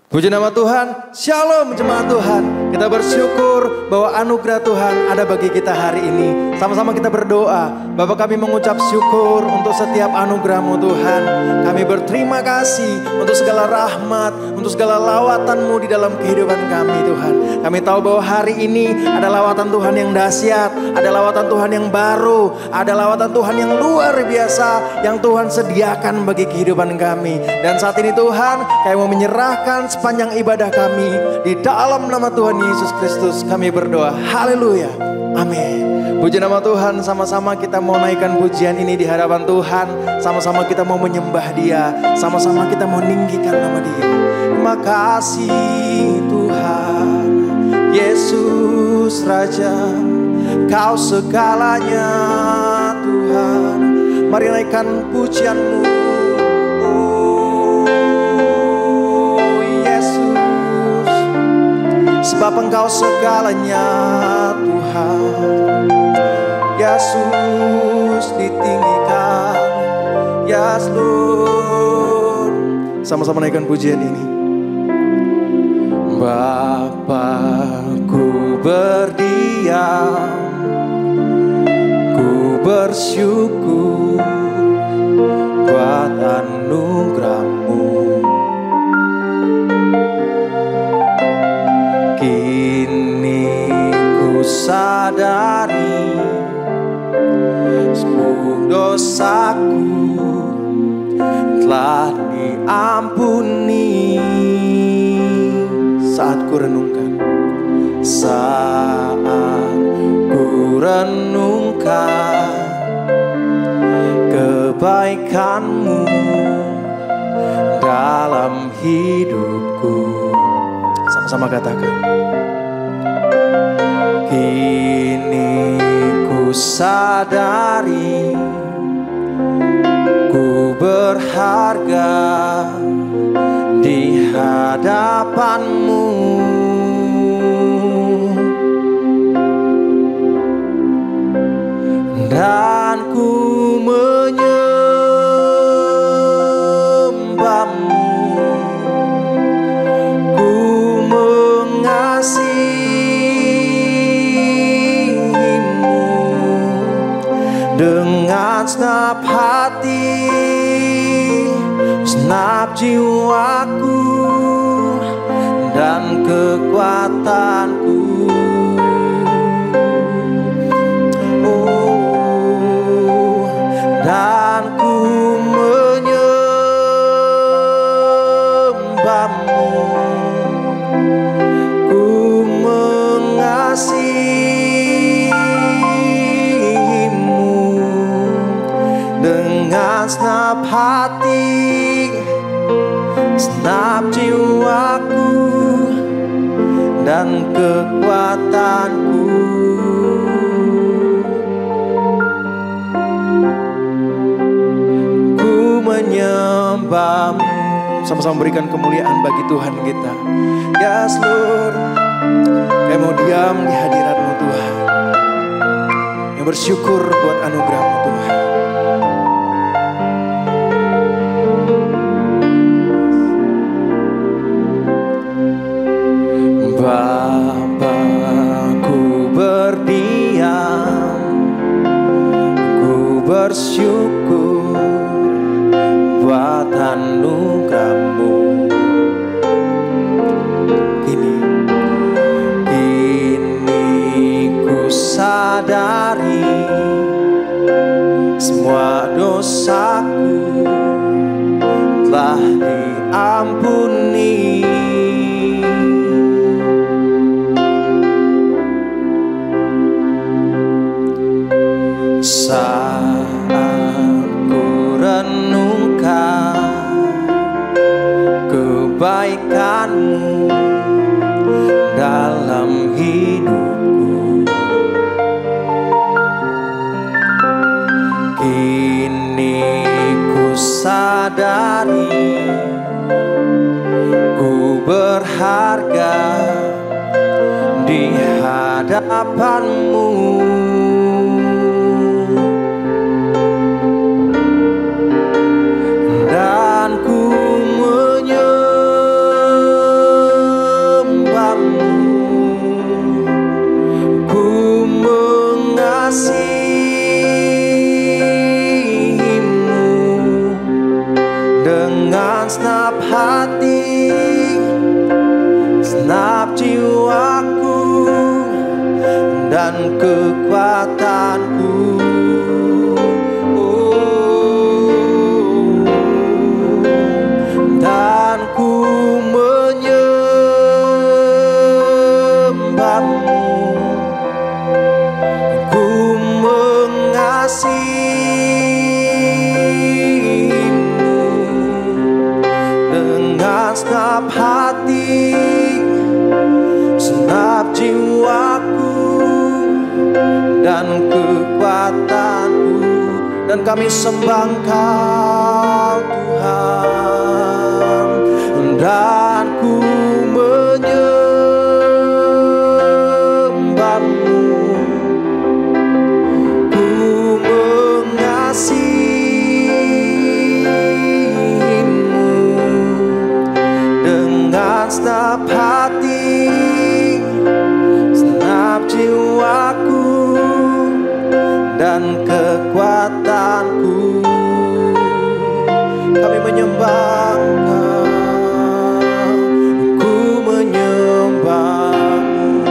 Puji nama Tuhan, Shalom jemaat Tuhan. Kita bersyukur bahwa anugerah Tuhan ada bagi kita hari ini. Sama-sama kita berdoa. Bapa, kami mengucap syukur untuk setiap anugerah-Mu Tuhan. Kami berterima kasih untuk segala rahmat, untuk segala lawatan-Mu di dalam kehidupan kami Tuhan. Kami tahu bahwa hari ini ada lawatan Tuhan yang dahsyat, ada lawatan Tuhan yang baru, ada lawatan Tuhan yang luar biasa yang Tuhan sediakan bagi kehidupan kami. Dan saat ini Tuhan, kami mau menyerahkan sepanjang ibadah kami di dalam nama Tuhan Yesus Kristus kami berdoa. Haleluya. Amin. Puji nama Tuhan, sama-sama kita mau naikkan pujian ini di hadapan Tuhan. Sama-sama kita mau menyembah Dia, sama-sama kita mau meninggikan nama Dia. Terima kasih Tuhan, Yesus Raja, Kau segalanya Tuhan. Mari naikkan pujian-Mu. Sebab Engkau segalanya Tuhan. Yesus ditinggikan, Yes Lord. Sama-sama naikkan pujian ini. Bapa-Ku berdiam, Ku bersyukur buat anugerah-Mu. Sadari semua dosaku telah diampuni. Saat ku renungkan, kebaikan-Mu dalam hidupku. Sama-sama katakan. Kini ku sadari ku berharga di hadapan-Mu. Dan ku menyembah-Mu, ku mengasihi-Mu dengan segenap hati, segenap jiwaku dan kekuatanku. Dan ku menyembah-Mu, ku mengasihi-Mu dengan segenap hati, segenap jiwaku dan kekuatanku. Menyembah-Mu. Sama-sama berikan kemuliaan bagi Tuhan kita. Yes Lord, kami mau diam di hadirat-Mu Tuhan, yang bersyukur buat anugerah-Mu Tuhan. Bapa-Ku berdiam, Ku bersyukur buat anugerah-Mu. Kini ku sadari semua dosaku telah diampuni. Saat ku renungkan kebaikan-Mu dalam hidupku, kini ku sadari ku berharga di hadapan-Mu. Dan ku menyembah kekuatanku. Dan ku menyembahmu, ku mengasihimu dengan segenap hati, segenap jiwaku dan kekuatanku. Dan kami sembah Engkau Tuhan, dan ku menyembahmu, ku mengasihimu dengan segenap hati, segenap jiwaku dan kekuatanku. Kami menyembah Engkau, ku menyembahmu.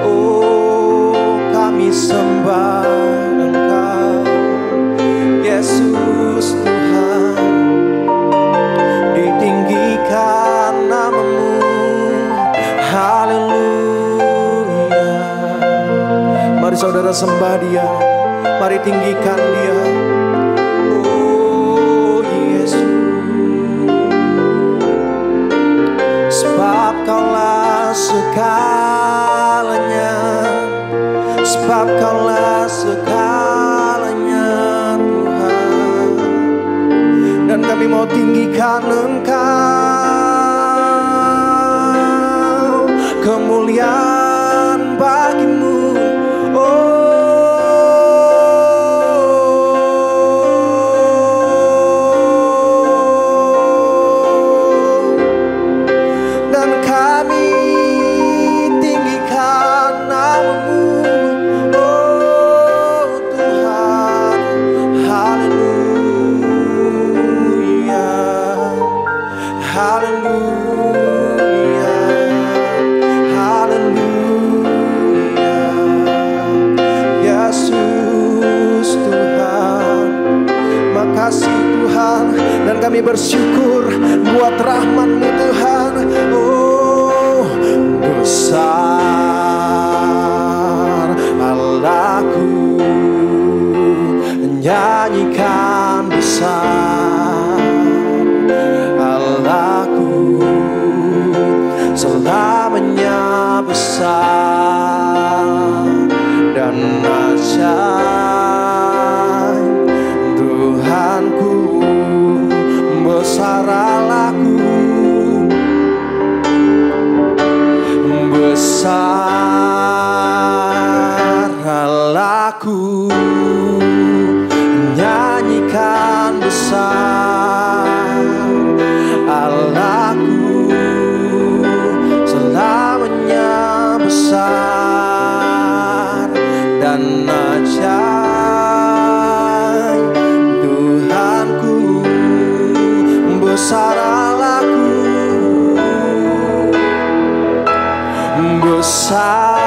Oh, kami sembah Engkau, Yesus Tuhan. Ditinggikan namamu, haleluya. Mari saudara sembah Dia, mari tinggikan Dia. Oh Yesus, sebab Kaulah segalanya, sebab Kaulah segalanya Tuhan. Dan kami mau tinggikan Engkau, kemuliaan bagimu. Dan kami bersyukur buat rahmat-Mu Tuhan. Oh, besar Allahku, nyanyikan besar Allahku, selamanya besar dan ajaib Tuhanku. Besar Allahku, besar Allahku, nyanyikan besar Allahku, selamanya besar dan ajaib Tuhanku. Besar Allahku, besar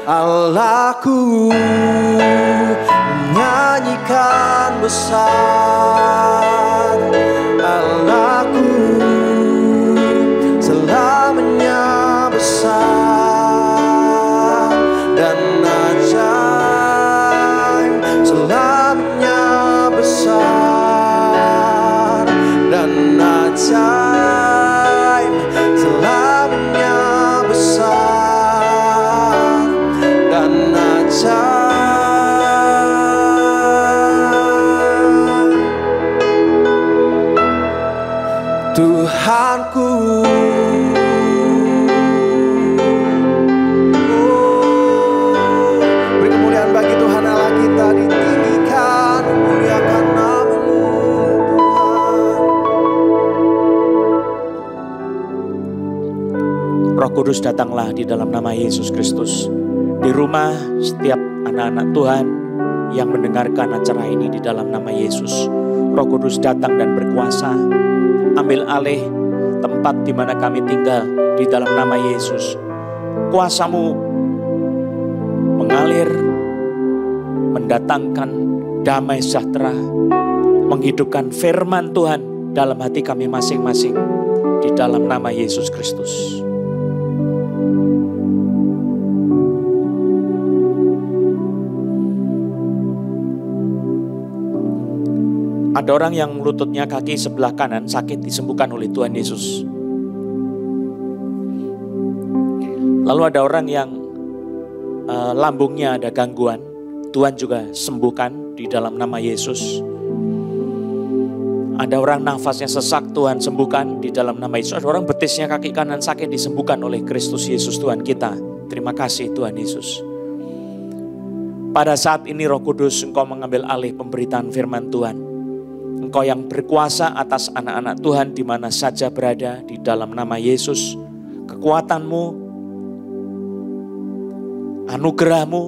Allahku, nyanyikan besar Allahku, selamanya besar dan ajaib, selamanya besar dan ajaib, selamanya besar dan ajaib Tuhanku. Oh, beri kemuliaan bagi Tuhan Allah kita, ditinggikan, muliakan nama-Mu Tuhan. Roh Kudus datanglah di dalam nama Yesus Kristus. Di rumah setiap anak-anak Tuhan yang mendengarkan acara ini di dalam nama Yesus. Roh Kudus datang dan berkuasa. Ambil alih tempat di mana kami tinggal di dalam nama Yesus. Kuasa-Mu mengalir, mendatangkan damai sejahtera, menghidupkan firman Tuhan dalam hati kami masing-masing di dalam nama Yesus Kristus. Ada orang yang lututnya kaki sebelah kanan sakit, disembuhkan oleh Tuhan Yesus. Lalu ada orang yang lambungnya ada gangguan, Tuhan juga sembuhkan di dalam nama Yesus. Ada orang nafasnya sesak, Tuhan sembuhkan di dalam nama Yesus. Ada orang betisnya kaki kanan sakit, disembuhkan oleh Kristus Yesus Tuhan kita. Terima kasih Tuhan Yesus. Pada saat ini Roh Kudus, Engkau mengambil alih pemberitaan firman Tuhan. Engkau yang berkuasa atas anak-anak Tuhan di mana saja berada di dalam nama Yesus. Kekuatan-Mu, anugerah-Mu,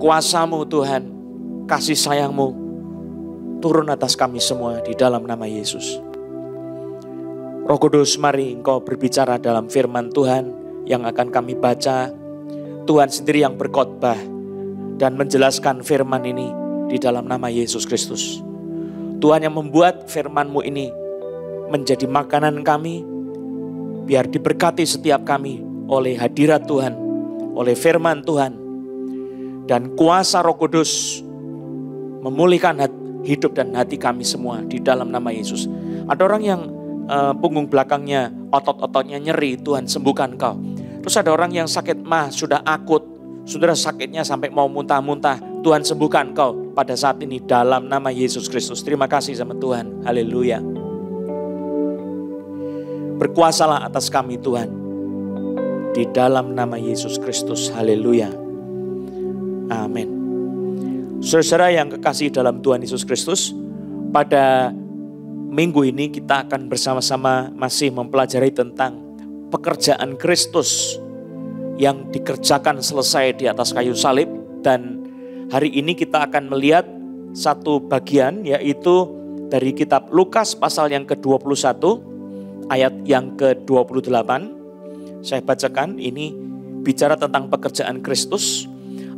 kuasa-Mu Tuhan, kasih sayang-Mu turun atas kami semua di dalam nama Yesus. Roh Kudus, mari Engkau berbicara dalam firman Tuhan yang akan kami baca. Tuhan sendiri yang berkhotbah dan menjelaskan firman ini di dalam nama Yesus Kristus. Tuhan yang membuat firman-Mu ini menjadi makanan kami, biar diberkati setiap kami oleh hadirat Tuhan, oleh firman Tuhan, dan kuasa Roh Kudus memulihkan hidup dan hati kami semua di dalam nama Yesus. Ada orang yang punggung belakangnya, otot-ototnya nyeri, Tuhan sembuhkan kau. Terus ada orang yang sakit mah sudah akut, sudah sakitnya sampai mau muntah-muntah, Tuhan sembuhkan kau pada saat ini dalam nama Yesus Kristus. Terima kasih sama Tuhan. Haleluya. Berkuasalah atas kami Tuhan di dalam nama Yesus Kristus. Haleluya. Amin. Saudara yang kekasih dalam Tuhan Yesus Kristus, pada minggu ini kita akan bersama-sama masih mempelajari tentang pekerjaan Kristus yang dikerjakan selesai di atas kayu salib. Dan hari ini kita akan melihat satu bagian, yaitu dari kitab Lukas pasal yang ke-21 ayat yang ke-28. Saya bacakan, ini bicara tentang pekerjaan Kristus.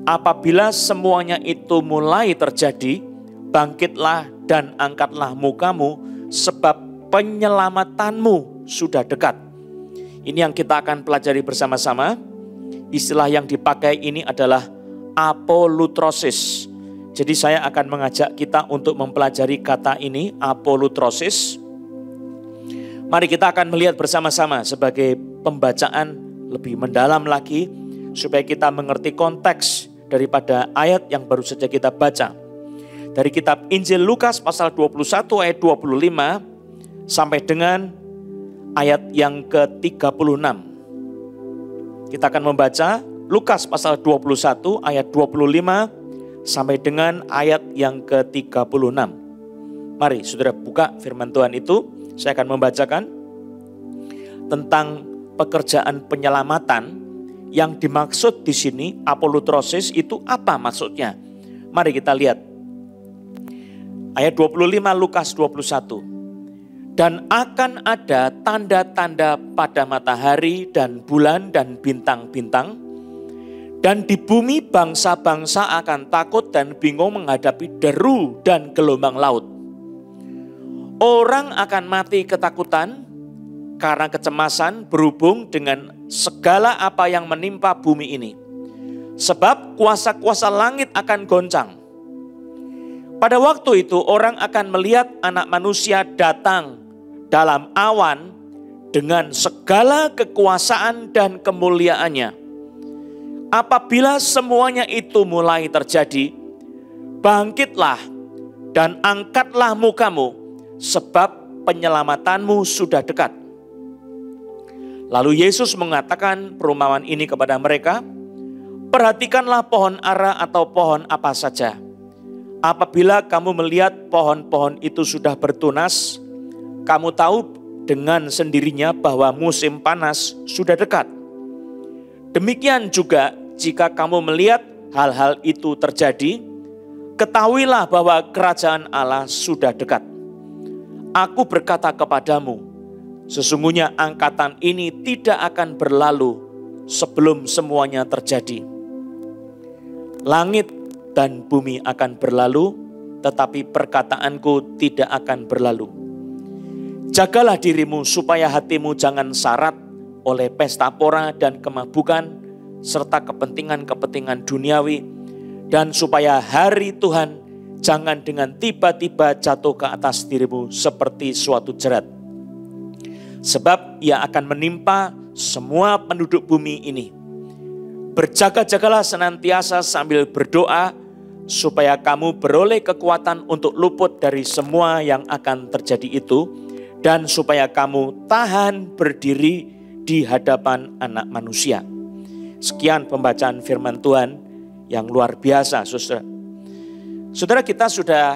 Apabila semuanya itu mulai terjadi, bangkitlah dan angkatlah mukamu, sebab penyelamatanmu sudah dekat. Ini yang kita akan pelajari bersama-sama. Istilah yang dipakai ini adalah apolutrosis. Jadi saya akan mengajak kita untuk mempelajari kata ini, apolutrosis. Mari kita akan melihat bersama-sama sebagai pembacaan lebih mendalam lagi, supaya kita mengerti konteks daripada ayat yang baru saja kita baca. Dari kitab Injil Lukas pasal 21 ayat 25 sampai dengan ayat yang ke-36. Kita akan membaca Lukas pasal 21 ayat 25 sampai dengan ayat yang ke-36. Mari saudara buka firman Tuhan itu. Saya akan membacakan tentang pekerjaan penyelamatan yang dimaksud di sini. Apolutrosis itu apa maksudnya? Mari kita lihat. Ayat 25 Lukas 21. Dan akan ada tanda-tanda pada matahari dan bulan dan bintang-bintang. Dan di bumi bangsa-bangsa akan takut dan bingung menghadapi deru dan gelombang laut. Orang akan mati ketakutan karena kecemasan berhubung dengan segala apa yang menimpa bumi ini. Sebab kuasa-kuasa langit akan goncang. Pada waktu itu orang akan melihat Anak Manusia datang dalam awan dengan segala kekuasaan dan kemuliaannya. Apabila semuanya itu mulai terjadi, bangkitlah dan angkatlah mukamu, sebab penyelamatanmu sudah dekat. Lalu Yesus mengatakan perumpamaan ini kepada mereka, perhatikanlah pohon ara atau pohon apa saja. Apabila kamu melihat pohon-pohon itu sudah bertunas, kamu tahu dengan sendirinya bahwa musim panas sudah dekat. Demikian juga jika kamu melihat hal-hal itu terjadi, ketahuilah bahwa kerajaan Allah sudah dekat. Aku berkata kepadamu, sesungguhnya angkatan ini tidak akan berlalu sebelum semuanya terjadi. Langit dan bumi akan berlalu, tetapi perkataanku tidak akan berlalu. Jagalah dirimu supaya hatimu jangan syarat oleh pesta pora dan kemabukan, serta kepentingan-kepentingan duniawi, dan supaya hari Tuhan jangan dengan tiba-tiba jatuh ke atas dirimu seperti suatu jerat. Sebab ia akan menimpa semua penduduk bumi ini. Berjaga-jagalah senantiasa sambil berdoa, supaya kamu beroleh kekuatan untuk luput dari semua yang akan terjadi itu, dan supaya kamu tahan berdiri di hadapan Anak Manusia. Sekian pembacaan firman Tuhan yang luar biasa, saudara. Saudara, kita sudah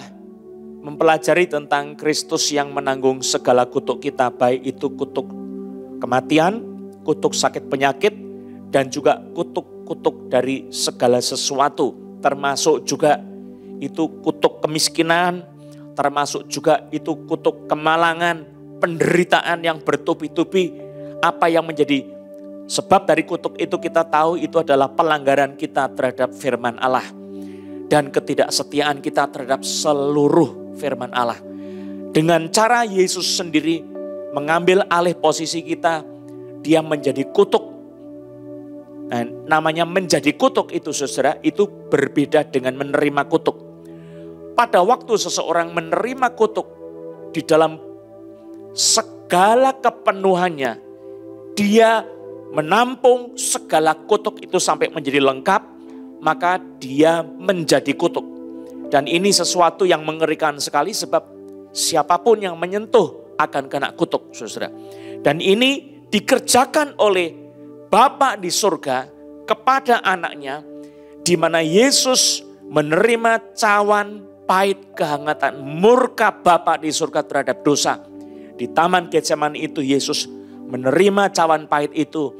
mempelajari tentang Kristus yang menanggung segala kutuk kita, baik itu kutuk kematian, kutuk sakit penyakit, dan juga kutuk-kutuk dari segala sesuatu, termasuk juga itu kutuk kemiskinan, termasuk juga itu kutuk kemalangan, penderitaan yang bertubi-tubi. Apa yang menjadi sebab dari kutuk itu kita tahu itu adalah pelanggaran kita terhadap firman Allah dan ketidaksetiaan kita terhadap seluruh firman Allah. Dengan cara Yesus sendiri mengambil alih posisi kita, dia menjadi kutuk. Nah, namanya menjadi kutuk itu, saudara, itu berbeda dengan menerima kutuk. Pada waktu seseorang menerima kutuk di dalam segala kepenuhannya, dia menampung segala kutuk itu sampai menjadi lengkap, maka dia menjadi kutuk. Dan ini sesuatu yang mengerikan sekali, sebab siapapun yang menyentuh akan kena kutuk, saudara. Dan ini dikerjakan oleh Bapa di surga kepada anaknya, di mana Yesus menerima cawan pahit kehangatan murka Bapa di surga terhadap dosa. Di Taman Getsemani itu Yesus menerima cawan pahit itu,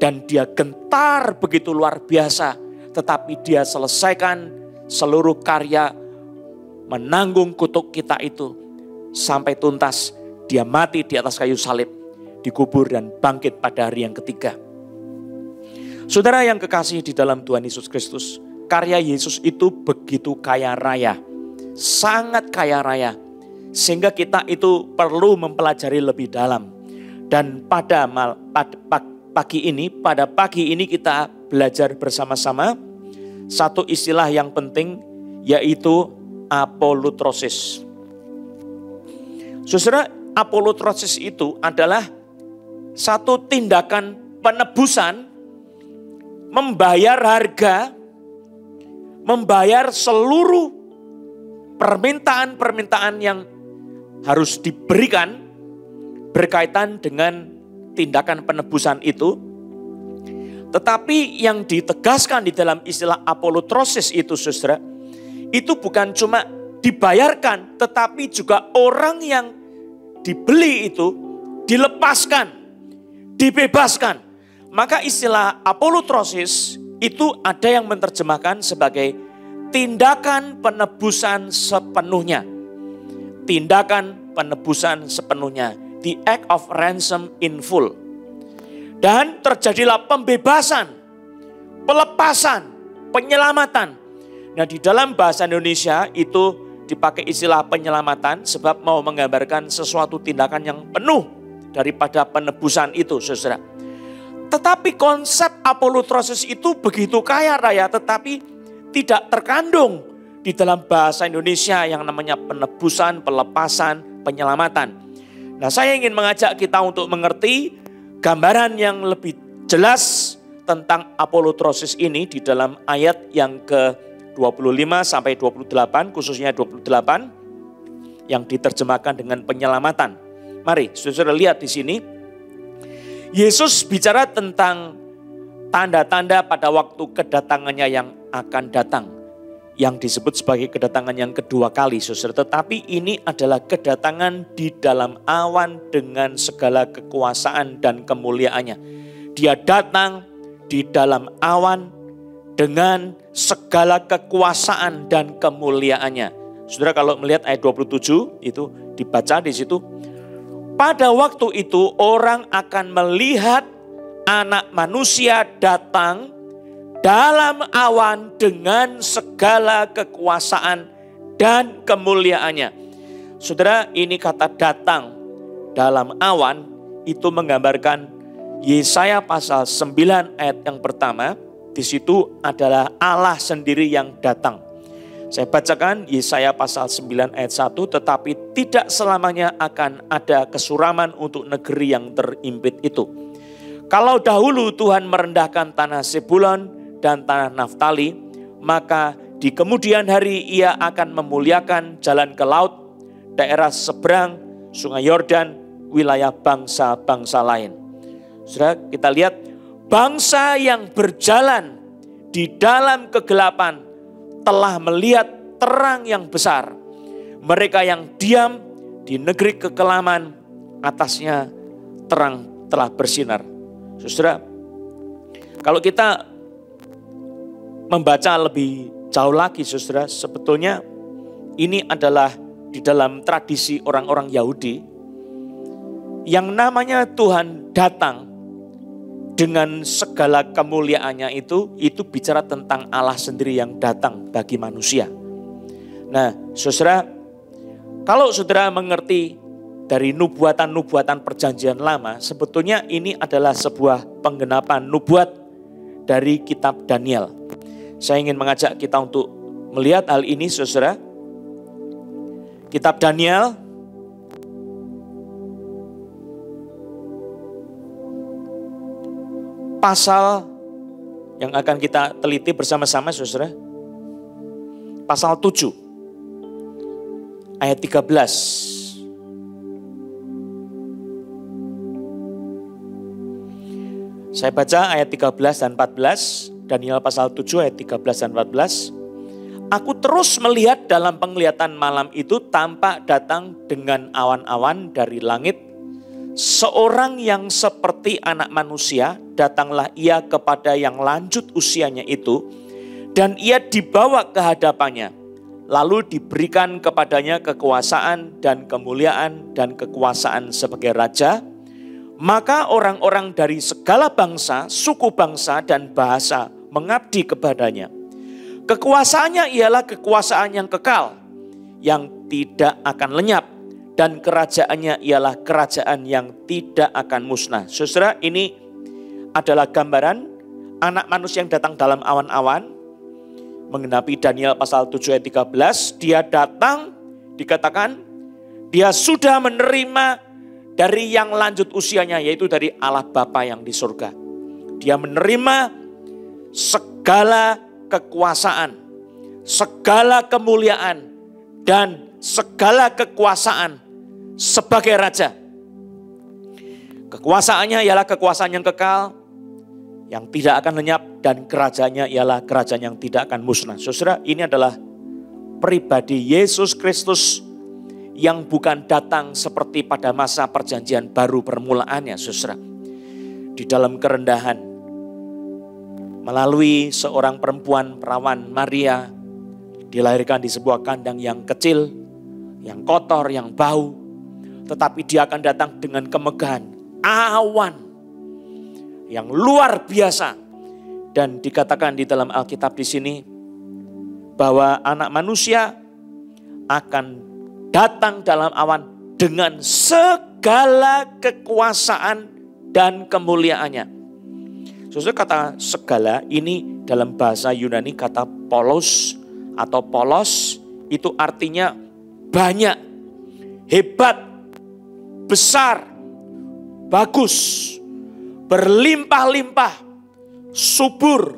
dan dia gentar begitu luar biasa, tetapi dia selesaikan seluruh karya menanggung kutuk kita itu sampai tuntas. Dia mati di atas kayu salib, dikubur dan bangkit pada hari yang ketiga. Saudara yang kekasih di dalam Tuhan Yesus Kristus, karya Yesus itu begitu kaya raya, sangat kaya raya, sehingga kita itu perlu mempelajari lebih dalam. Dan pada pagi ini kita belajar bersama-sama satu istilah yang penting, yaitu apolutrosis. Saudara, apolutrosis itu adalah satu tindakan penebusan, membayar harga, membayar seluruh permintaan-permintaan yang harus diberikan berkaitan dengan tindakan penebusan itu. Tetapi yang ditegaskan di dalam istilah apolutrosis itu, saudara, itu bukan cuma dibayarkan, tetapi juga orang yang dibeli itu dilepaskan, dibebaskan. Maka istilah apolutrosis itu ada yang menerjemahkan sebagai tindakan penebusan sepenuhnya. Tindakan penebusan sepenuhnya. The act of ransom in full. Dan terjadilah pembebasan, pelepasan, penyelamatan. Nah, di dalam bahasa Indonesia itu dipakai istilah penyelamatan sebab mau menggambarkan sesuatu tindakan yang penuh daripada penebusan itu, saudara. Tetapi konsep apolutrosis itu begitu kaya raya, tetapi tidak terkandung di dalam bahasa Indonesia yang namanya penebusan, pelepasan, penyelamatan. Nah, saya ingin mengajak kita untuk mengerti gambaran yang lebih jelas tentang apolutrosis ini di dalam ayat yang ke-25 sampai 28, khususnya 28 yang diterjemahkan dengan penyelamatan. Mari, saudara lihat di sini. Yesus bicara tentang tanda-tanda pada waktu kedatangannya yang akan datang, yang disebut sebagai kedatangan yang kedua kali, saudara. Tetapi ini adalah kedatangan di dalam awan dengan segala kekuasaan dan kemuliaannya. Dia datang di dalam awan dengan segala kekuasaan dan kemuliaannya. Saudara, kalau melihat ayat 27 itu dibaca di situ. Pada waktu itu orang akan melihat Anak Manusia datang dalam awan dengan segala kekuasaan dan kemuliaannya. Saudara, ini kata datang dalam awan itu menggambarkan Yesaya pasal 9 ayat yang pertama. Di situ adalah Allah sendiri yang datang. Saya bacakan Yesaya pasal 9 ayat 1. Tetapi tidak selamanya akan ada kesuraman untuk negeri yang terimpit itu. Kalau dahulu Tuhan merendahkan tanah Sebulon dan tanah Naftali, maka di kemudian hari Ia akan memuliakan jalan ke laut, daerah seberang Sungai Yordan, wilayah bangsa-bangsa lain. Saudara, kita lihat bangsa yang berjalan di dalam kegelapan telah melihat terang yang besar. Mereka yang diam di negeri kekelaman, atasnya terang telah bersinar. Saudara, kalau kita membaca lebih jauh lagi, saudara, sebetulnya ini adalah di dalam tradisi orang-orang Yahudi yang namanya Tuhan datang dengan segala kemuliaannya itu bicara tentang Allah sendiri yang datang bagi manusia. Nah, saudara, kalau saudara mengerti dari nubuatan-nubuatan perjanjian lama, sebetulnya ini adalah sebuah penggenapan nubuat dari kitab Daniel. Saya ingin mengajak kita untuk melihat hal ini, saudara. Kitab Daniel pasal yang akan kita teliti bersama-sama, saudara. Pasal 7 ayat 13. Saya baca ayat 13 dan 14, Daniel pasal 7 ayat 13 dan 14. Aku terus melihat dalam penglihatan malam itu tampak datang dengan awan-awan dari langit. Seorang yang seperti anak manusia, datanglah ia kepada yang lanjut usianya itu. Dan ia dibawa ke hadapannya. Lalu diberikan kepadanya kekuasaan dan kemuliaan dan kekuasaan sebagai raja. Maka orang-orang dari segala bangsa, suku bangsa dan bahasa mengabdi kepadanya. Kekuasaannya ialah kekuasaan yang kekal, yang tidak akan lenyap. Dan kerajaannya ialah kerajaan yang tidak akan musnah. Saudara, ini adalah gambaran anak manusia yang datang dalam awan-awan. Menggenapi Daniel pasal 7 ayat 13. Dia datang, dikatakan dia sudah menerima dari yang lanjut usianya, yaitu dari Allah Bapa yang di surga. Dia menerima segala kekuasaan, segala kemuliaan, dan segala kekuasaan sebagai raja. Kekuasaannya ialah kekuasaan yang kekal, yang tidak akan lenyap, dan kerajaannya ialah kerajaan yang tidak akan musnah. Saudara, ini adalah pribadi Yesus Kristus yang bukan datang seperti pada masa perjanjian baru permulaannya, saudara. Di dalam kerendahan, melalui seorang perempuan perawan Maria, dilahirkan di sebuah kandang yang kecil, yang kotor, yang bau. Tetapi dia akan datang dengan kemegahan awan yang luar biasa. Dan dikatakan di dalam Alkitab di sini bahwa anak manusia akan datang dalam awan dengan segala kekuasaan dan kemuliaannya. Saudara, kata segala ini dalam bahasa Yunani kata polos atau polos, itu artinya banyak, hebat, besar, bagus, berlimpah-limpah, subur,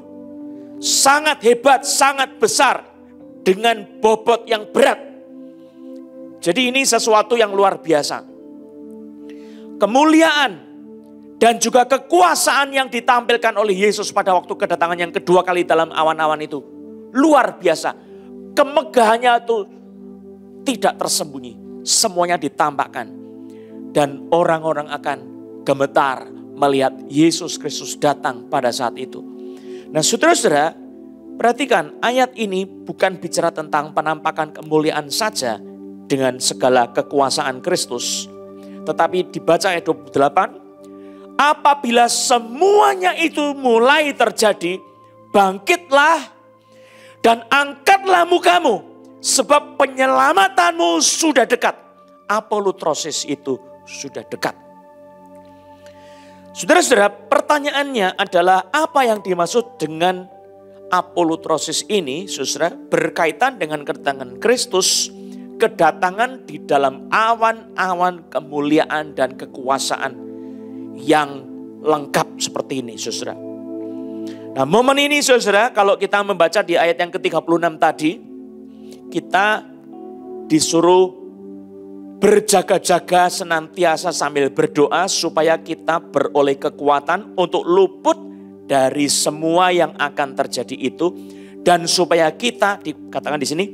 sangat hebat, sangat besar, dengan bobot yang berat. Jadi ini sesuatu yang luar biasa. Kemuliaan dan juga kekuasaan yang ditampilkan oleh Yesus pada waktu kedatangan yang kedua kali dalam awan-awan itu luar biasa. Kemegahannya itu tidak tersembunyi, semuanya ditampakkan. Dan orang-orang akan gemetar melihat Yesus Kristus datang pada saat itu. Nah, saudara-saudara, perhatikan ayat ini bukan bicara tentang penampakan kemuliaan saja dengan segala kekuasaan Kristus. Tetapi dibaca ayat 28, apabila semuanya itu mulai terjadi, bangkitlah dan angkatlah mukamu, sebab penyelamatanmu sudah dekat. Apolutrosis itu sudah dekat. Saudara-saudara, pertanyaannya adalah apa yang dimaksud dengan apolutrosis ini, saudara, berkaitan dengan kedatangan Kristus, kedatangan di dalam awan-awan kemuliaan dan kekuasaan yang lengkap seperti ini, saudara. Nah, momen ini, saudara, kalau kita membaca di ayat yang ke-36 tadi, kita disuruh berjaga-jaga senantiasa sambil berdoa supaya kita beroleh kekuatan untuk luput dari semua yang akan terjadi itu, dan supaya kita, dikatakan di sini,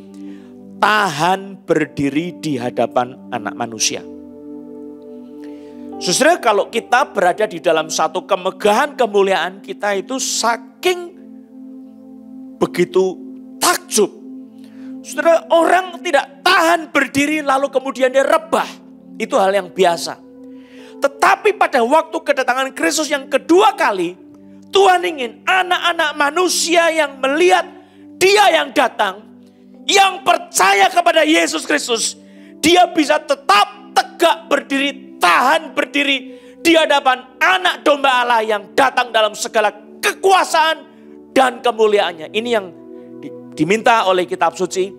tahan berdiri di hadapan Anak Manusia. Saudara, kalau kita berada di dalam satu kemegahan kemuliaan, kita itu saking begitu takjub. Saudara, orang tidak tahan berdiri lalu kemudian dia rebah. Itu hal yang biasa. Tetapi pada waktu kedatangan Kristus yang kedua kali, Tuhan ingin anak-anak manusia yang melihat Dia yang datang, yang percaya kepada Yesus Kristus, dia bisa tetap tegak berdiri, tahan berdiri di hadapan Anak Domba Allah yang datang dalam segala kekuasaan dan kemuliaannya. Ini yang diminta oleh kitab suci,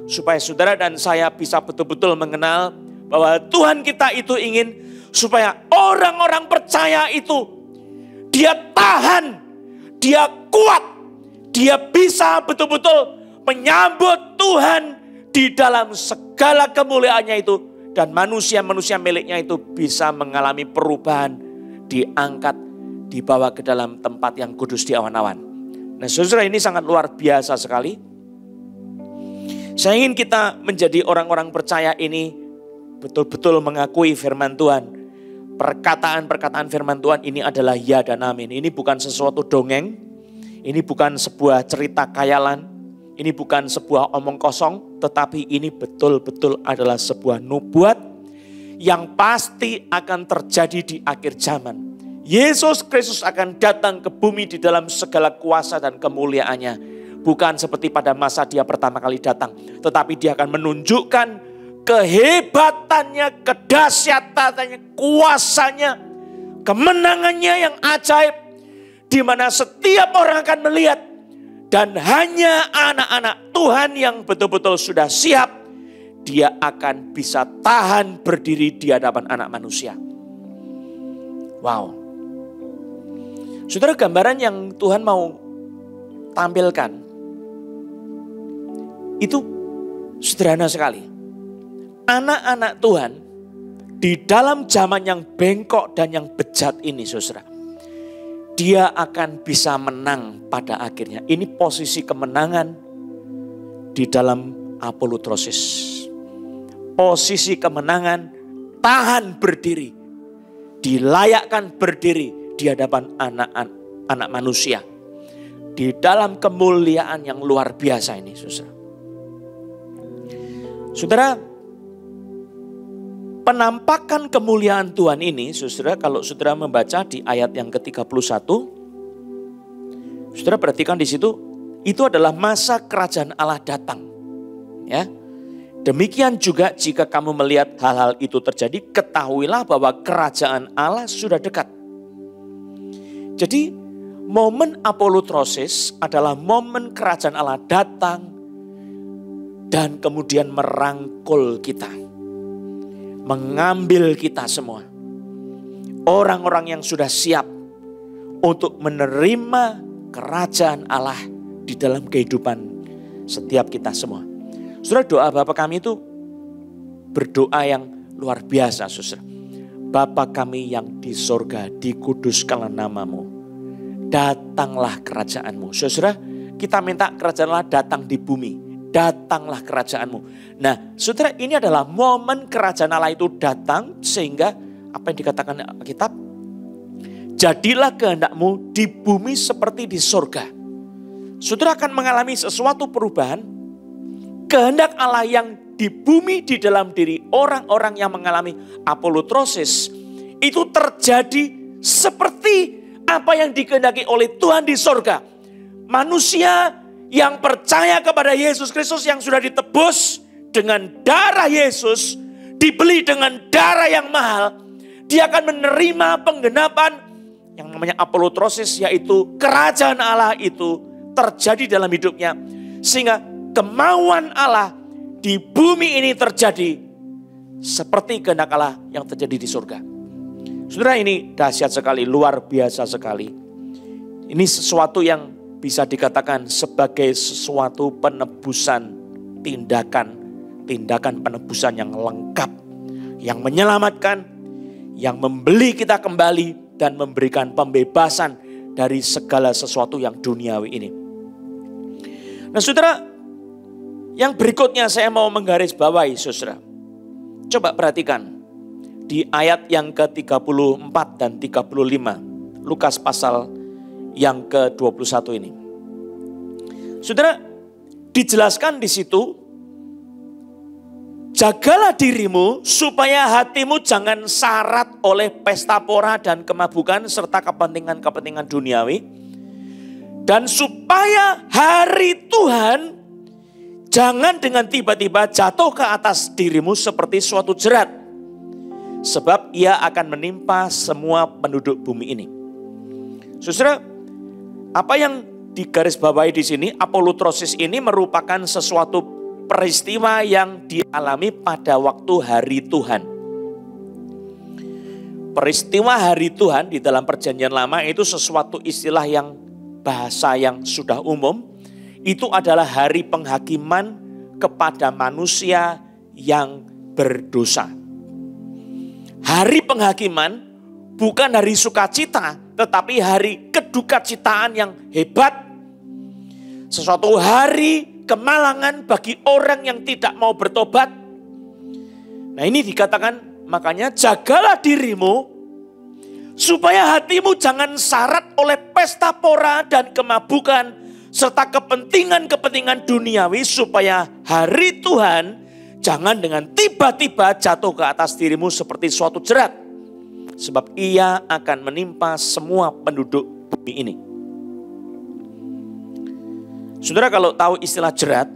supaya saudara dan saya bisa betul-betul mengenal bahwa Tuhan kita itu ingin supaya orang-orang percaya itu dia tahan, dia kuat, dia bisa betul-betul menyambut Tuhan di dalam segala kemuliaannya itu. Dan manusia-manusia miliknya itu bisa mengalami perubahan, diangkat, dibawa ke dalam tempat yang kudus di awan-awan. Nah, saudara, ini sangat luar biasa sekali. Saya ingin kita menjadi orang-orang percaya ini betul-betul mengakui firman Tuhan. Perkataan-perkataan firman Tuhan ini adalah ya dan amin. Ini bukan sesuatu dongeng. Ini bukan sebuah cerita khayalan. Ini bukan sebuah omong kosong, tetapi ini betul-betul adalah sebuah nubuat yang pasti akan terjadi di akhir zaman. Yesus Kristus akan datang ke bumi di dalam segala kuasa dan kemuliaannya. Bukan seperti pada masa dia pertama kali datang, tetapi dia akan menunjukkan kehebatannya, kedahsyatannya, kuasanya, kemenangannya yang ajaib, di mana setiap orang akan melihat. Dan hanya anak-anak Tuhan yang betul-betul sudah siap, dia akan bisa tahan berdiri di hadapan Anak Manusia. Wow. Saudara, gambaran yang Tuhan mau tampilkan itu sederhana sekali. Anak-anak Tuhan di dalam zaman yang bengkok dan yang bejat ini, saudara, dia akan bisa menang pada akhirnya. Ini posisi kemenangan di dalam apolutrosis. Posisi kemenangan, tahan berdiri, dilayakkan berdiri di hadapan anak manusia. Di dalam kemuliaan yang luar biasa ini, saudara. Saudara, penampakan kemuliaan Tuhan ini, saudara, kalau saudara membaca di ayat yang ke-31, saudara perhatikan di situ, itu adalah masa kerajaan Allah datang. Ya. Demikian juga jika kamu melihat hal-hal itu terjadi, ketahuilah bahwa kerajaan Allah sudah dekat. Jadi, momen apolutrosis adalah momen kerajaan Allah datang dan kemudian merangkul kita. Mengambil kita semua. Orang-orang yang sudah siap untuk menerima kerajaan Allah di dalam kehidupan setiap kita semua. Saudara, doa Bapa kami itu berdoa yang luar biasa, saudara. Bapa kami yang di sorga, dikuduskanlah namamu. Datanglah kerajaanmu. Saudara, kita minta kerajaan Allah datang di bumi. Datanglah kerajaanmu. Nah, saudara, ini adalah momen kerajaan Allah itu datang sehingga apa yang dikatakan Alkitab, jadilah kehendakmu di bumi seperti di sorga. Saudara akan mengalami sesuatu perubahan. Kehendak Allah yang di bumi di dalam diri orang-orang yang mengalami apolutrosis itu terjadi seperti apa yang dikehendaki oleh Tuhan di sorga. Manusia yang percaya kepada Yesus Kristus yang sudah ditebus dengan darah Yesus, dibeli dengan darah yang mahal, dia akan menerima penggenapan yang namanya apolutrosis, yaitu kerajaan Allah itu terjadi dalam hidupnya. Sehingga kemauan Allah di bumi ini terjadi seperti kehendak Allah yang terjadi di surga. Saudara, ini dahsyat sekali, luar biasa sekali. Ini sesuatu yang bisa dikatakan sebagai sesuatu penebusan, tindakan penebusan yang lengkap, yang menyelamatkan, yang membeli kita kembali dan memberikan pembebasan dari segala sesuatu yang duniawi ini. Nah saudara, yang berikutnya saya mau menggarisbawahi saudara. Coba perhatikan di ayat yang ke-34 dan 35, Lukas pasal yang ke-21 ini. Saudara, dijelaskan di situ, jagalah dirimu supaya hatimu jangan syarat oleh pesta pora dan kemabukan serta kepentingan-kepentingan duniawi. Dan supaya hari Tuhan jangan dengan tiba-tiba jatuh ke atas dirimu seperti suatu jerat. Sebab ia akan menimpa semua penduduk bumi ini. Saudara, apa yang digarisbawahi di sini, apolutrosis ini merupakan sesuatu peristiwa yang dialami pada waktu hari Tuhan. Peristiwa hari Tuhan di dalam perjanjian lama itu sesuatu istilah yang bahasa yang sudah umum. Itu adalah hari penghakiman kepada manusia yang berdosa. Hari penghakiman bukan hari sukacita, tetapi hari kedukacitaan yang hebat. Sesuatu hari kemalangan bagi orang yang tidak mau bertobat. Nah ini dikatakan, makanya jagalah dirimu supaya hatimu jangan syarat oleh pesta pora dan kemabukan serta kepentingan-kepentingan duniawi, supaya hari Tuhan jangan dengan tiba-tiba jatuh ke atas dirimu seperti suatu jerat. Sebab ia akan menimpa semua penduduk bumi ini. Saudara, kalau tahu istilah jerat,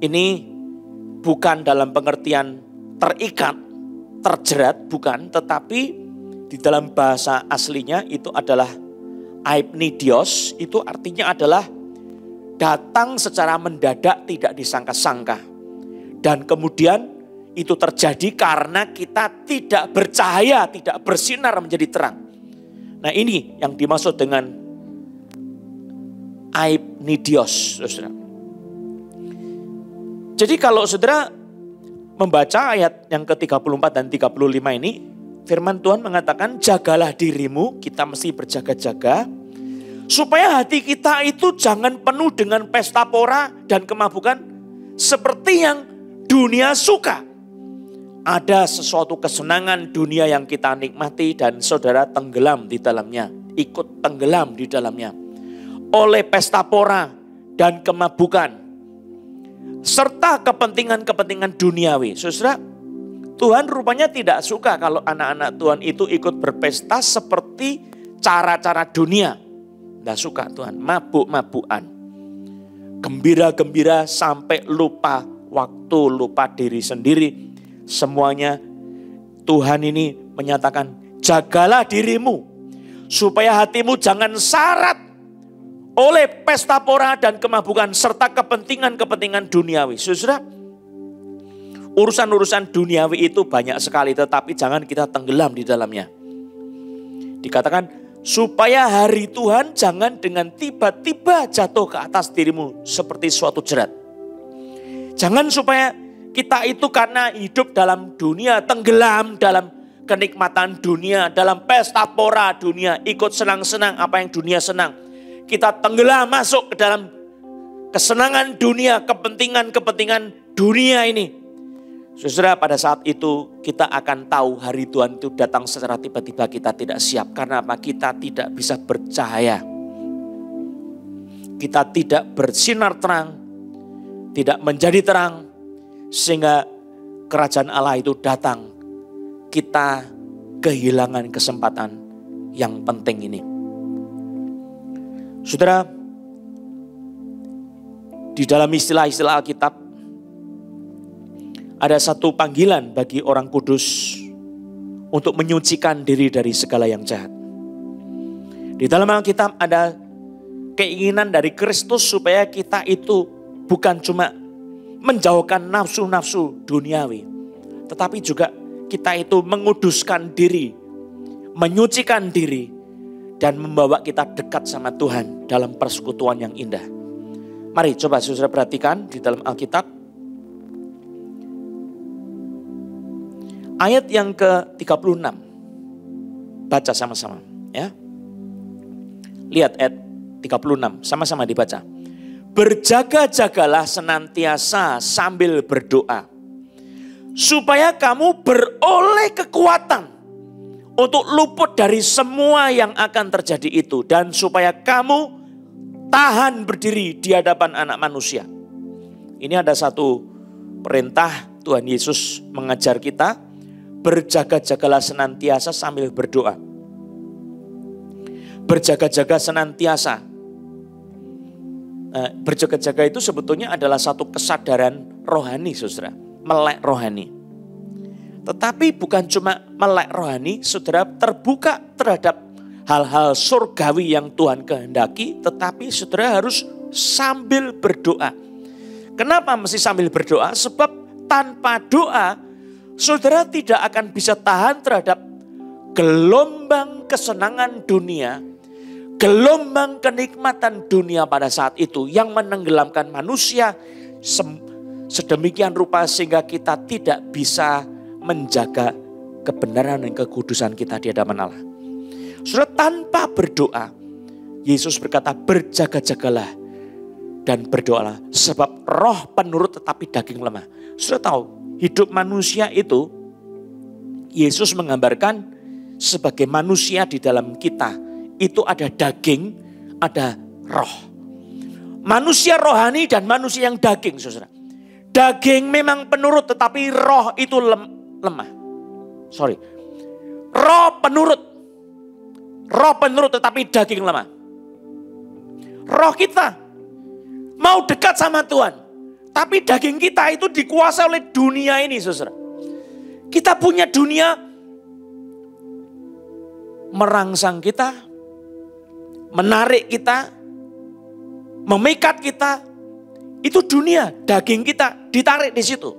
ini bukan dalam pengertian terikat, terjerat, bukan. Tetapi di dalam bahasa aslinya itu adalah aipnidios, itu artinya adalah datang secara mendadak, tidak disangka-sangka. Dan kemudian itu terjadi karena kita tidak bercahaya, tidak bersinar menjadi terang. Nah ini yang dimaksud dengan aipnidios, saudara. Jadi kalau saudara membaca ayat yang ke-34 dan 35 ini, firman Tuhan mengatakan jagalah dirimu, kita mesti berjaga-jaga. Supaya hati kita itu jangan penuh dengan pesta pora dan kemabukan seperti yang dunia suka. Ada sesuatu kesenangan dunia yang kita nikmati dan saudara tenggelam di dalamnya. Ikut tenggelam di dalamnya. Oleh pesta pora dan kemabukan. Serta kepentingan-kepentingan duniawi. Saudara, Tuhan rupanya tidak suka kalau anak-anak Tuhan itu ikut berpesta seperti cara-cara dunia. Tidak suka Tuhan, mabuk-mabukan. Gembira-gembira sampai lupa waktu, lupa diri sendiri. Semuanya Tuhan ini menyatakan jagalah dirimu supaya hatimu jangan syarat oleh pesta pora dan kemabukan serta kepentingan-kepentingan duniawi. Saudara, urusan-urusan duniawi itu banyak sekali, tetapi jangan kita tenggelam di dalamnya. Dikatakan supaya hari Tuhan jangan dengan tiba-tiba jatuh ke atas dirimu seperti suatu jerat. Jangan supaya kita itu karena hidup dalam dunia, tenggelam dalam kenikmatan dunia, dalam pesta pora dunia, ikut senang-senang apa yang dunia senang. Kita tenggelam masuk ke dalam kesenangan dunia, kepentingan-kepentingan dunia ini. Saudara, pada saat itu kita akan tahu hari Tuhan itu datang secara tiba-tiba, kita tidak siap. Karena apa? Kita tidak bisa bercahaya. Kita tidak bersinar terang, tidak menjadi terang. Sehingga kerajaan Allah itu datang, kita kehilangan kesempatan yang penting ini. Saudara, di dalam istilah-istilah Alkitab ada satu panggilan bagi orang kudus untuk menyucikan diri dari segala yang jahat. Di dalam Alkitab ada keinginan dari Kristus supaya kita itu bukan cuma menjauhkan nafsu-nafsu duniawi, tetapi juga kita itu menguduskan diri, menyucikan diri, dan membawa kita dekat sama Tuhan dalam persekutuan yang indah. Mari coba saudara perhatikan di dalam Alkitab. Ayat yang ke-36. Baca sama-sama ya. Lihat ayat 36, sama-sama dibaca. Berjaga-jagalah senantiasa sambil berdoa, supaya kamu beroleh kekuatan untuk luput dari semua yang akan terjadi itu, dan supaya kamu tahan berdiri di hadapan anak manusia. Ini ada satu perintah Tuhan Yesus mengajar kita, berjaga-jagalah senantiasa sambil berdoa. Berjaga-jaga senantiasa. Berjaga-jaga itu sebetulnya adalah satu kesadaran rohani, saudara. Melek rohani. Tetapi bukan cuma melek rohani, saudara, terbuka terhadap hal-hal surgawi yang Tuhan kehendaki. Tetapi saudara harus sambil berdoa. Kenapa mesti sambil berdoa? Sebab tanpa doa, saudara tidak akan bisa tahan terhadap gelombang kesenangan dunia, gelombang kenikmatan dunia pada saat itu yang menenggelamkan manusia sedemikian rupa sehingga kita tidak bisa menjaga kebenaran dan kekudusan kita di hadapan Allah. Saudara, tanpa berdoa, Yesus berkata berjaga-jagalah dan berdoalah sebab roh penurut tetapi daging lemah. Saudara tahu, hidup manusia itu Yesus menggambarkan sebagai manusia di dalam kita. Itu ada daging, ada roh. Manusia rohani dan manusia yang daging, saudara. Daging memang penurut tetapi roh itu lemah. Roh penurut tetapi daging lemah. Roh kita mau dekat sama Tuhan, tapi daging kita itu dikuasai oleh dunia ini, saudara. Kita punya dunia merangsang kita, menarik kita, memikat kita. Itu dunia, daging kita ditarik di situ.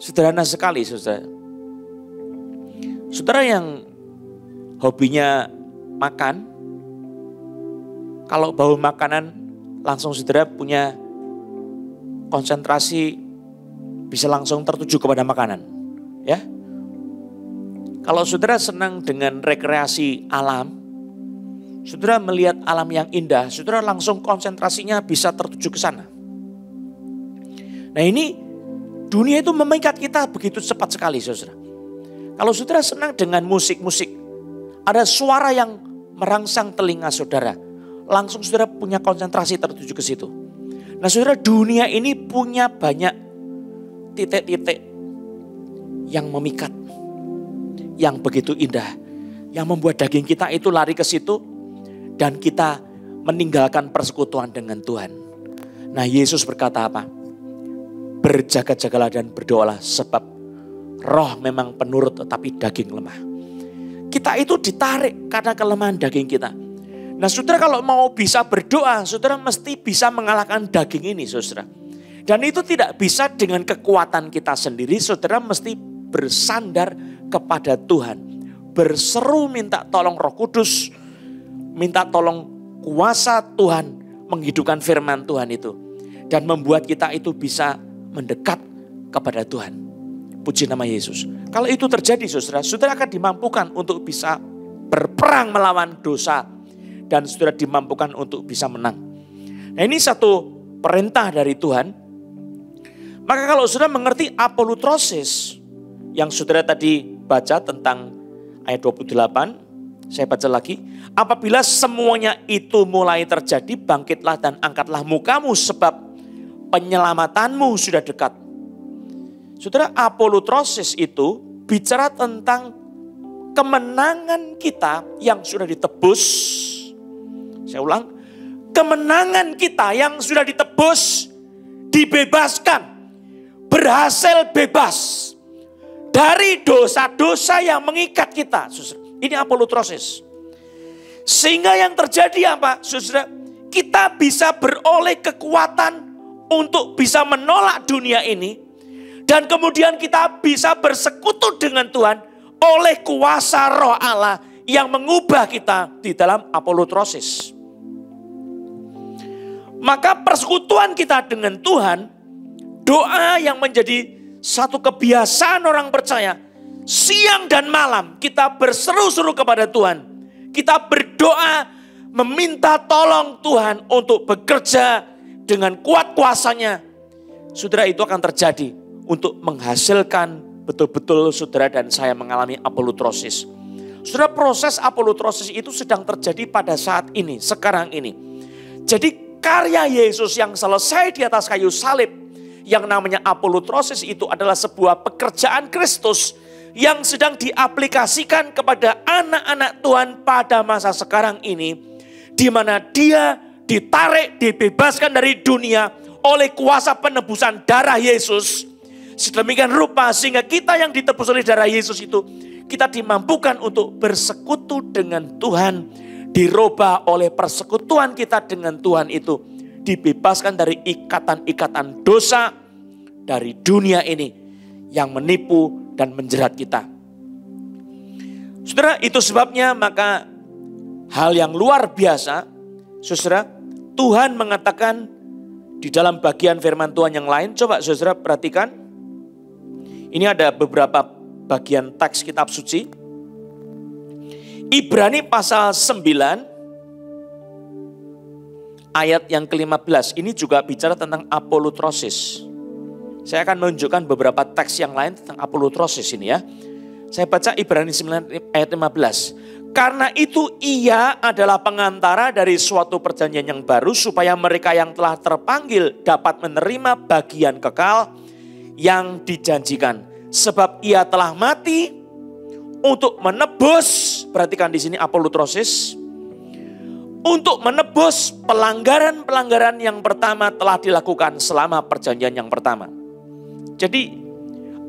Sederhana sekali, saudara. Saudara yang hobinya makan, kalau bau makanan langsung saudara punya konsentrasi, bisa langsung tertuju kepada makanan. Ya. Kalau saudara senang dengan rekreasi alam, saudara melihat alam yang indah, saudara langsung konsentrasinya bisa tertuju ke sana. Nah ini dunia itu memikat kita begitu cepat sekali, saudara. Kalau saudara senang dengan musik-musik, ada suara yang merangsang telinga saudara, langsung saudara punya konsentrasi tertuju ke situ. Nah saudara, dunia ini punya banyak titik-titik yang memikat, yang begitu indah, yang membuat daging kita itu lari ke situ dan kita meninggalkan persekutuan dengan Tuhan. Nah Yesus berkata apa? Berjaga-jagalah dan berdoalah sebab roh memang penurut tetapi daging lemah. Kita itu ditarik karena kelemahan daging kita. Nah saudara, kalau mau bisa berdoa, saudara mesti bisa mengalahkan daging ini, saudara. Dan itu tidak bisa dengan kekuatan kita sendiri, saudara mesti bersandar kepada Tuhan. Berseru minta tolong Roh Kudus, minta tolong kuasa Tuhan menghidupkan firman Tuhan itu. Dan membuat kita itu bisa mendekat kepada Tuhan. Puji nama Yesus. Kalau itu terjadi, saudara, saudara akan dimampukan untuk bisa berperang melawan dosa. Dan saudara dimampukan untuk bisa menang. Nah ini satu perintah dari Tuhan. Maka kalau saudara mengerti apolutrosis yang saudara tadi baca tentang ayat 28, saya baca lagi. Apabila semuanya itu mulai terjadi, bangkitlah dan angkatlah mukamu sebab penyelamatanmu sudah dekat. Saudara, apolutrosis itu bicara tentang kemenangan kita yang sudah ditebus. Saya ulang, kemenangan kita yang sudah ditebus, dibebaskan, berhasil bebas dari dosa-dosa yang mengikat kita. Ini apolutrosis. Sehingga yang terjadi apa, saudara? Kita bisa beroleh kekuatan untuk bisa menolak dunia ini. Dan kemudian kita bisa bersekutu dengan Tuhan oleh kuasa Roh Allah yang mengubah kita di dalam apolutrosis. Maka persekutuan kita dengan Tuhan, doa yang menjadi satu kebiasaan orang percaya, siang dan malam kita berseru-seru kepada Tuhan. Kita berdoa meminta tolong Tuhan untuk bekerja dengan kuat kuasanya. Saudara, itu akan terjadi untuk menghasilkan betul-betul saudara dan saya mengalami apolutrosis. Saudara, proses apolutrosis itu sedang terjadi pada saat ini, sekarang ini. Jadi karya Yesus yang selesai di atas kayu salib, yang namanya apolutrosis itu adalah sebuah pekerjaan Kristus yang sedang diaplikasikan kepada anak-anak Tuhan pada masa sekarang ini, di mana dia ditarik, dibebaskan dari dunia oleh kuasa penebusan darah Yesus. Sedemikian rupa sehingga kita yang ditebus oleh darah Yesus itu, kita dimampukan untuk bersekutu dengan Tuhan. Dirubah oleh persekutuan kita dengan Tuhan itu, dibebaskan dari ikatan-ikatan dosa dari dunia ini yang menipu dan menjerat kita. Saudara, itu sebabnya maka hal yang luar biasa, saudara, Tuhan mengatakan di dalam bagian firman Tuhan yang lain. Coba saudara perhatikan. Ini ada beberapa bagian teks kitab suci. Ibrani pasal 9 ayat yang ke-15. Ini juga bicara tentang apolutrosis. Saya akan menunjukkan beberapa teks yang lain tentang apolutrosis ini ya. Saya baca Ibrani 9 ayat 15. Karena itu ia adalah pengantara dari suatu perjanjian yang baru, supaya mereka yang telah terpanggil dapat menerima bagian kekal yang dijanjikan. Sebab ia telah mati untuk menebus, perhatikan di sini apolutrosis, untuk menebus pelanggaran-pelanggaran yang pertama telah dilakukan selama perjanjian yang pertama. Jadi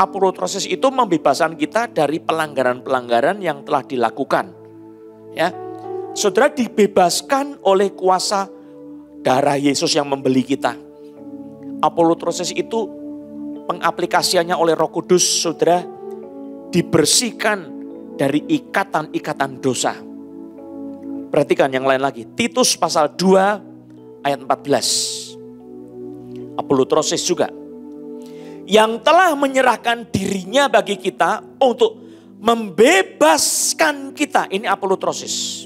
apolutrosis itu membebaskan kita dari pelanggaran-pelanggaran yang telah dilakukan. Ya, saudara dibebaskan oleh kuasa darah Yesus yang membeli kita. Apolutrosis itu pengaplikasiannya oleh Roh Kudus, saudara, dibersihkan dari ikatan-ikatan dosa. Perhatikan yang lain lagi. Titus pasal 2 ayat 14. Apolutrosis juga. Yang telah menyerahkan dirinya bagi kita untuk membebaskan kita. Ini apolutrosis.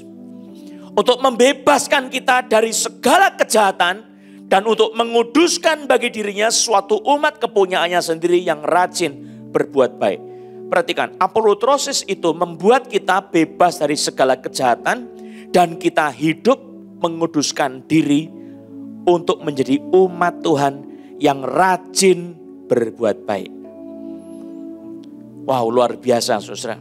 Untuk membebaskan kita dari segala kejahatan dan untuk menguduskan bagi dirinya suatu umat kepunyaannya sendiri yang rajin berbuat baik. Perhatikan, apolutrosis itu membuat kita bebas dari segala kejahatan dan kita hidup menguduskan diri untuk menjadi umat Tuhan yang rajin berbuat baik. Wow, luar biasa saudara.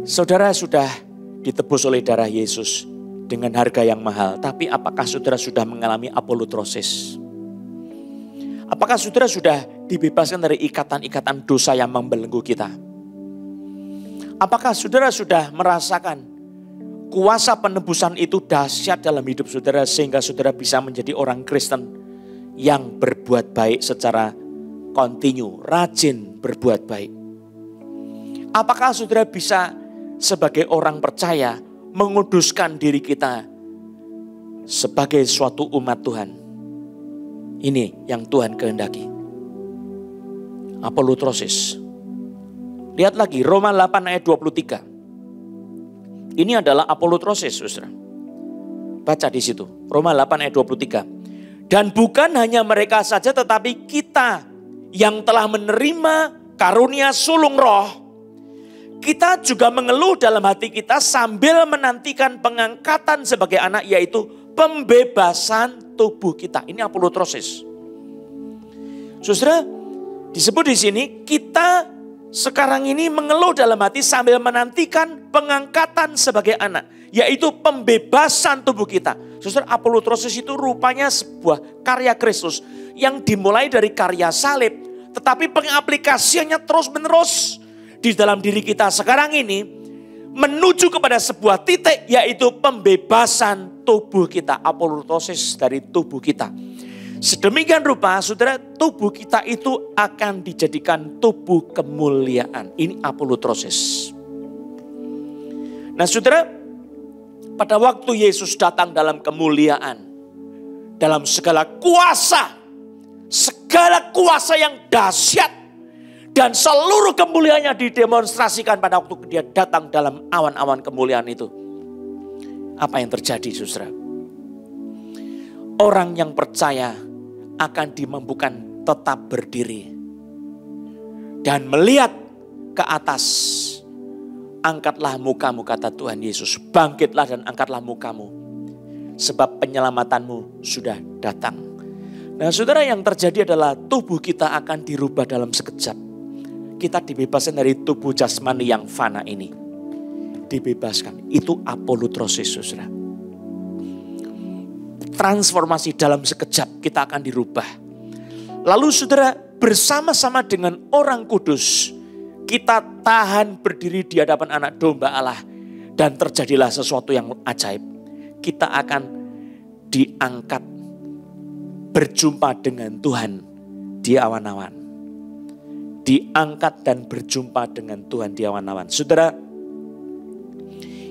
Saudara sudah ditebus oleh darah Yesus dengan harga yang mahal. Tapi apakah saudara sudah mengalami apolutrosis? Apakah saudara sudah dibebaskan dari ikatan-ikatan dosa yang membelenggu kita? Apakah saudara sudah merasakan kuasa penebusan itu dahsyat dalam hidup saudara sehingga saudara bisa menjadi orang Kristen yang berbuat baik secara kontinu, rajin berbuat baik? Apakah saudara bisa sebagai orang percaya menguduskan diri kita sebagai suatu umat Tuhan? Ini yang Tuhan kehendaki. Apolutrosis. Lihat lagi Roma 8 ayat 23. Ini adalah apolutrosis, saudara. Baca di situ. Roma 8 ayat 23. Dan bukan hanya mereka saja tetapi kita yang telah menerima karunia sulung roh, kita juga mengeluh dalam hati kita sambil menantikan pengangkatan sebagai anak, yaitu pembebasan tubuh kita. Ini apolutrosis. Saudara, disebut di sini kita sekarang ini mengeluh dalam hati sambil menantikan pengangkatan sebagai anak, yaitu pembebasan tubuh kita. Saudara, apolutrosis itu rupanya sebuah karya Kristus yang dimulai dari karya salib, tetapi pengaplikasiannya terus-menerus di dalam diri kita sekarang ini menuju kepada sebuah titik, yaitu pembebasan tubuh kita, apolutrosis dari tubuh kita. Sedemikian rupa, saudara, tubuh kita itu akan dijadikan tubuh kemuliaan. Ini apolutrosis. Nah, saudara, pada waktu Yesus datang dalam kemuliaan, dalam segala kuasa yang dahsyat, dan seluruh kemuliaannya didemonstrasikan pada waktu dia datang dalam awan-awan kemuliaan itu. Apa yang terjadi, saudara? Orang yang percaya akan dimampukan tetap berdiri dan melihat ke atas. Angkatlah mukamu, kata Tuhan Yesus. Bangkitlah dan angkatlah mukamu, sebab penyelamatanmu sudah datang. Nah, saudara, yang terjadi adalah tubuh kita akan dirubah dalam sekejap. Kita dibebaskan dari tubuh jasmani yang fana ini. Dibebaskan. Itu apolutrosis, saudara. Transformasi dalam sekejap kita akan dirubah. Lalu saudara, bersama-sama dengan orang kudus, kita tahan berdiri di hadapan anak domba Allah. Dan terjadilah sesuatu yang ajaib. Kita akan diangkat berjumpa dengan Tuhan di awan-awan. Diangkat dan berjumpa dengan Tuhan di awan-awan. Saudara,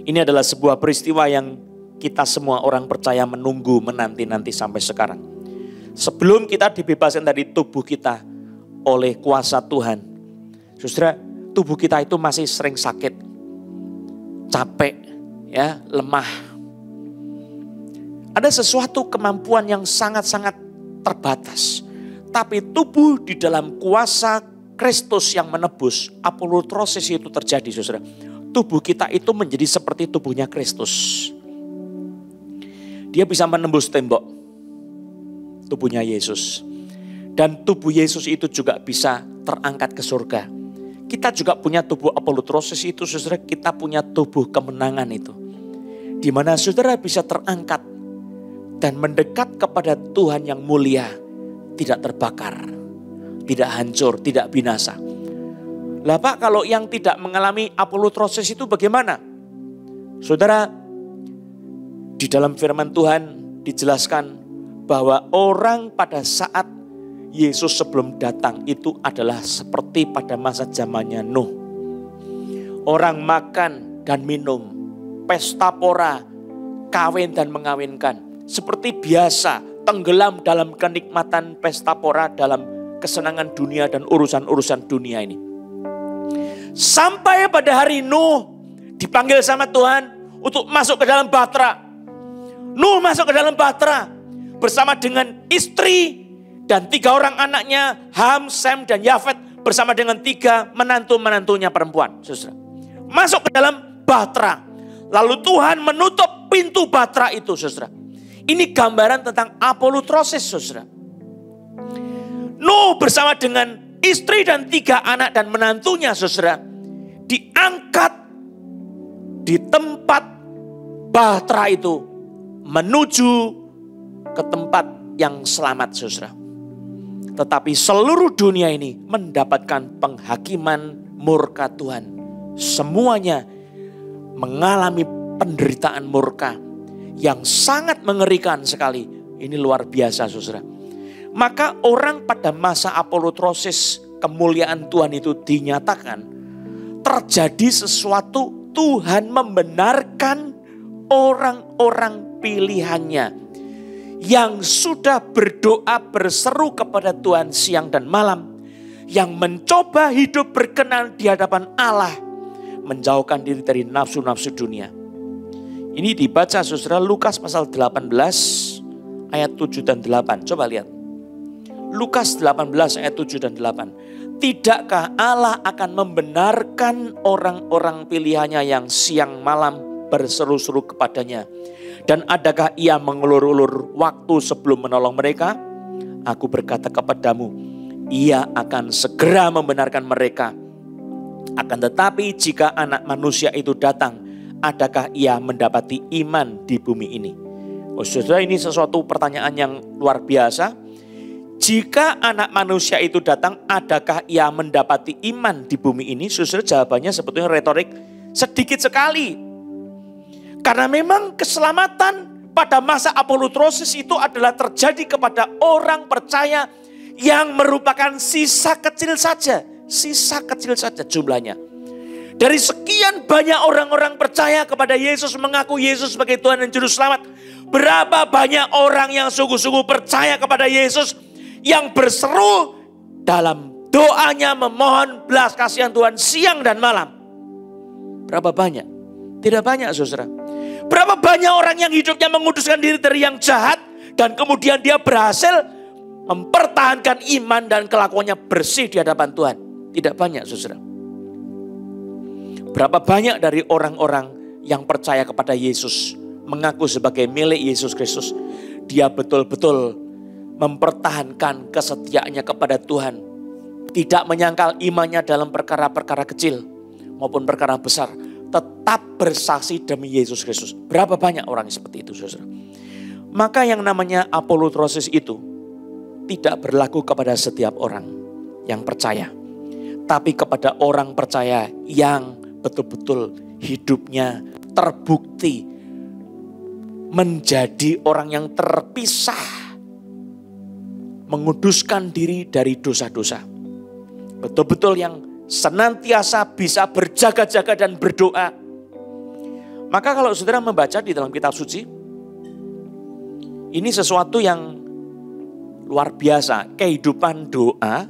ini adalah sebuah peristiwa yang kita semua orang percaya menunggu, menanti-nanti sampai sekarang. Sebelum kita dibebaskan dari tubuh kita oleh kuasa Tuhan, saudara, tubuh kita itu masih sering sakit, capek, ya, lemah. Ada sesuatu kemampuan yang sangat-sangat terbatas. Tapi tubuh di dalam kuasa Kristus yang menebus, apolutrosis itu terjadi, saudara. Tubuh kita itu menjadi seperti tubuhnya Kristus. Dia bisa menembus tembok, tubuhnya Yesus. Dan tubuh Yesus itu juga bisa terangkat ke surga. Kita juga punya tubuh apolutrosis itu, saudara. Kita punya tubuh kemenangan itu. Di mana saudara bisa terangkat dan mendekat kepada Tuhan yang mulia. Tidak terbakar, tidak hancur, tidak binasa. Lah Pak, kalau yang tidak mengalami apolutrosis itu bagaimana? Saudara, di dalam firman Tuhan dijelaskan bahwa orang pada saat Yesus sebelum datang itu adalah seperti pada masa zamannya Nuh. Orang makan dan minum, pesta pora, kawin dan mengawinkan. Seperti biasa, tenggelam dalam kenikmatan pesta pora, dalam kesenangan dunia dan urusan-urusan dunia ini. Sampai pada hari Nuh dipanggil sama Tuhan untuk masuk ke dalam bahtera. Nuh masuk ke dalam bahtera bersama dengan istri dan 3 orang anaknya, Ham, Sem, dan Yafet, bersama dengan 3 menantu-menantunya perempuan. Saudara, masuk ke dalam bahtera. Lalu Tuhan menutup pintu bahtera itu, saudara. Ini gambaran tentang apolutrosis, saudara. Nuh bersama dengan istri dan 3 anak dan menantunya, saudara, diangkat di tempat bahtera itu menuju ke tempat yang selamat, saudara. Tetapi seluruh dunia ini mendapatkan penghakiman murka Tuhan. Semuanya mengalami penderitaan murka yang sangat mengerikan sekali. Ini luar biasa, saudara. Maka orang pada masa apolutrosis, kemuliaan Tuhan itu dinyatakan, terjadi sesuatu. Tuhan membenarkan orang-orang pilihannya yang sudah berdoa berseru kepada Tuhan siang dan malam, yang mencoba hidup berkenan di hadapan Allah, menjauhkan diri dari nafsu-nafsu dunia. Ini dibaca, saudara, Lukas pasal 18 ayat 7 dan 8. Coba lihat. Lukas 18 ayat 7 dan 8. Tidakkah Allah akan membenarkan orang-orang pilihannya yang siang malam berseru-seru kepadanya? Dan adakah ia mengulur-ulur waktu sebelum menolong mereka? Aku berkata kepadamu, ia akan segera membenarkan mereka. Akan tetapi jika Anak Manusia itu datang, adakah ia mendapati iman di bumi ini? Oh saudara, ini sesuatu pertanyaan yang luar biasa. Jika Anak Manusia itu datang, adakah ia mendapati iman di bumi ini? Saudara, jawabannya sebetulnya retorik, sedikit sekali. Karena memang keselamatan pada masa apolutrosis itu adalah terjadi kepada orang percaya yang merupakan sisa kecil saja jumlahnya. Dari sekian banyak orang-orang percaya kepada Yesus, mengaku Yesus sebagai Tuhan dan Juru Selamat, berapa banyak orang yang sungguh-sungguh percaya kepada Yesus, yang berseru dalam doanya memohon belas kasihan Tuhan siang dan malam? Berapa banyak? Tidak banyak, saudara. Berapa banyak orang yang hidupnya menguduskan diri dari yang jahat, dan kemudian dia berhasil mempertahankan iman dan kelakuannya bersih di hadapan Tuhan? Tidak banyak, saudara. Berapa banyak dari orang-orang yang percaya kepada Yesus, mengaku sebagai milik Yesus Kristus, dia betul-betul mempertahankan kesetiaannya kepada Tuhan, tidak menyangkal imannya dalam perkara-perkara kecil maupun perkara besar, tetap bersaksi demi Yesus Kristus. Berapa banyak orang seperti itu, saudara? Maka yang namanya apolutrosis itu tidak berlaku kepada setiap orang yang percaya, tapi kepada orang percaya yang betul-betul hidupnya terbukti menjadi orang yang terpisah, menguduskan diri dari dosa-dosa. Betul-betul yang senantiasa bisa berjaga-jaga dan berdoa. Maka kalau saudara membaca di dalam kitab suci, ini sesuatu yang luar biasa. Kehidupan doa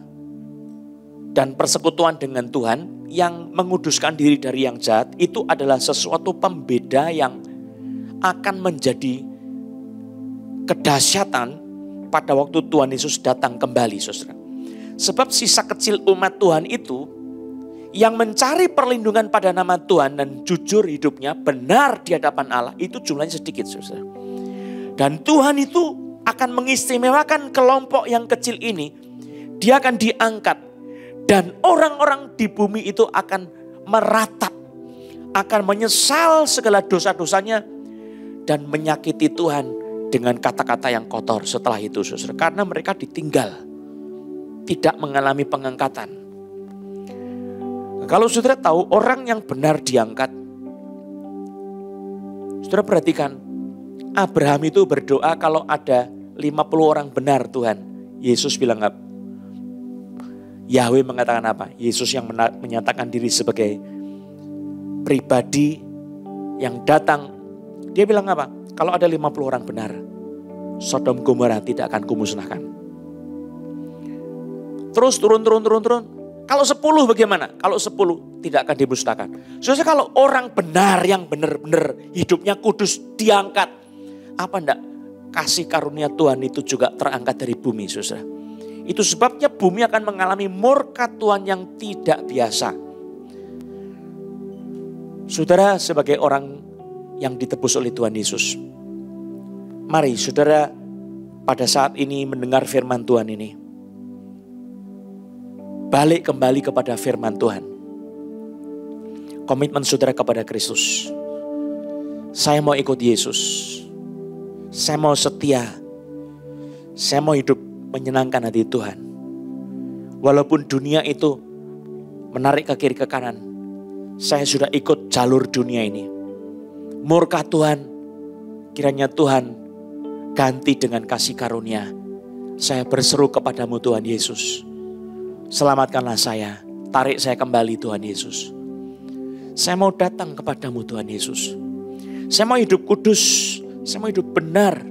dan persekutuan dengan Tuhan yang menguduskan diri dari yang jahat, itu adalah sesuatu pembeda yang akan menjadi kedahsyatan pada waktu Tuhan Yesus datang kembali, saudara. Sebab sisa kecil umat Tuhan itu yang mencari perlindungan pada nama Tuhan dan jujur hidupnya benar di hadapan Allah, itu jumlahnya sedikit, saudara. Dan Tuhan itu akan mengistimewakan kelompok yang kecil ini. Dia akan diangkat dan orang-orang di bumi itu akan meratap, akan menyesal segala dosa-dosanya dan menyakiti Tuhan dengan kata-kata yang kotor setelah itu, saudara. Karena mereka ditinggal, tidak mengalami pengangkatan. Kalau saudara tahu orang yang benar diangkat, saudara perhatikan, Abraham itu berdoa kalau ada 50 orang benar Tuhan. Yesus bilang apa? Yahweh mengatakan apa? Yesus yang menyatakan diri sebagai pribadi yang datang. Dia bilang apa? Kalau ada 50 orang benar, Sodom Gomora tidak akan kumusnahkan. Terus turun. Kalau 10 bagaimana? Kalau 10 tidak akan dimusnahkan. Soalnya kalau orang benar yang benar-benar hidupnya kudus diangkat, apa enggak? Kasih karunia Tuhan itu juga terangkat dari bumi, saudara. Itu sebabnya bumi akan mengalami murka Tuhan yang tidak biasa. Saudara, sebagai orang yang ditebus oleh Tuhan Yesus, mari saudara pada saat ini mendengar firman Tuhan ini, balik kembali kepada firman Tuhan. Komitmen saudara kepada Kristus. Saya mau ikut Yesus. Saya mau setia. Saya mau hidup menyenangkan hati Tuhan. Walaupun dunia itu menarik ke kiri ke kanan, saya sudah ikut jalur dunia ini. Murka Tuhan, kiranya Tuhan ganti dengan kasih karunia. Saya berseru kepadamu Tuhan Yesus. Selamatkanlah saya, tarik saya kembali Tuhan Yesus. Saya mau datang kepadamu Tuhan Yesus. Saya mau hidup kudus, saya mau hidup benar.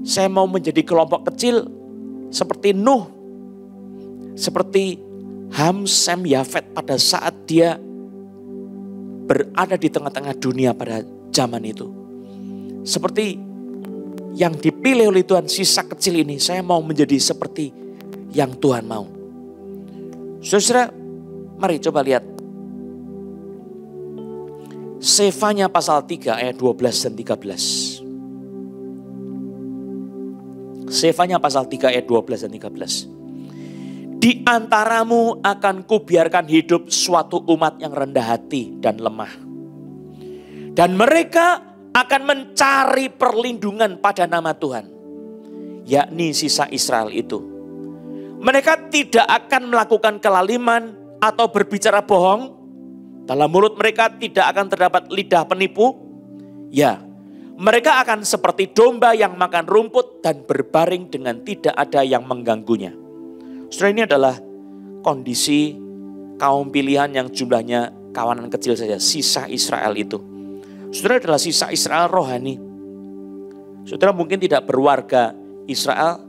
Saya mau menjadi kelompok kecil seperti Nuh, seperti Ham, Sem, Yafet pada saat dia berada di tengah-tengah dunia pada zaman itu. Seperti yang dipilih oleh Tuhan, sisa kecil ini, saya mau menjadi seperti yang Tuhan mau. Saudara, mari coba lihat Sefanya pasal 3 ayat 12 dan 13. Sefanya pasal 3 ayat 12 dan 13. Di antaramu akan kubiarkan hidup suatu umat yang rendah hati dan lemah. Dan mereka akan mencari perlindungan pada nama Tuhan, yakni sisa Israel itu. Mereka tidak akan melakukan kelaliman atau berbicara bohong. Dalam mulut mereka tidak akan terdapat lidah penipu. Ya, mereka akan seperti domba yang makan rumput dan berbaring dengan tidak ada yang mengganggunya. Saudara, ini adalah kondisi kaum pilihan yang jumlahnya kawanan kecil saja, sisa Israel itu. Saudara, adalah sisa Israel rohani. Saudara mungkin tidak berwarga Israel,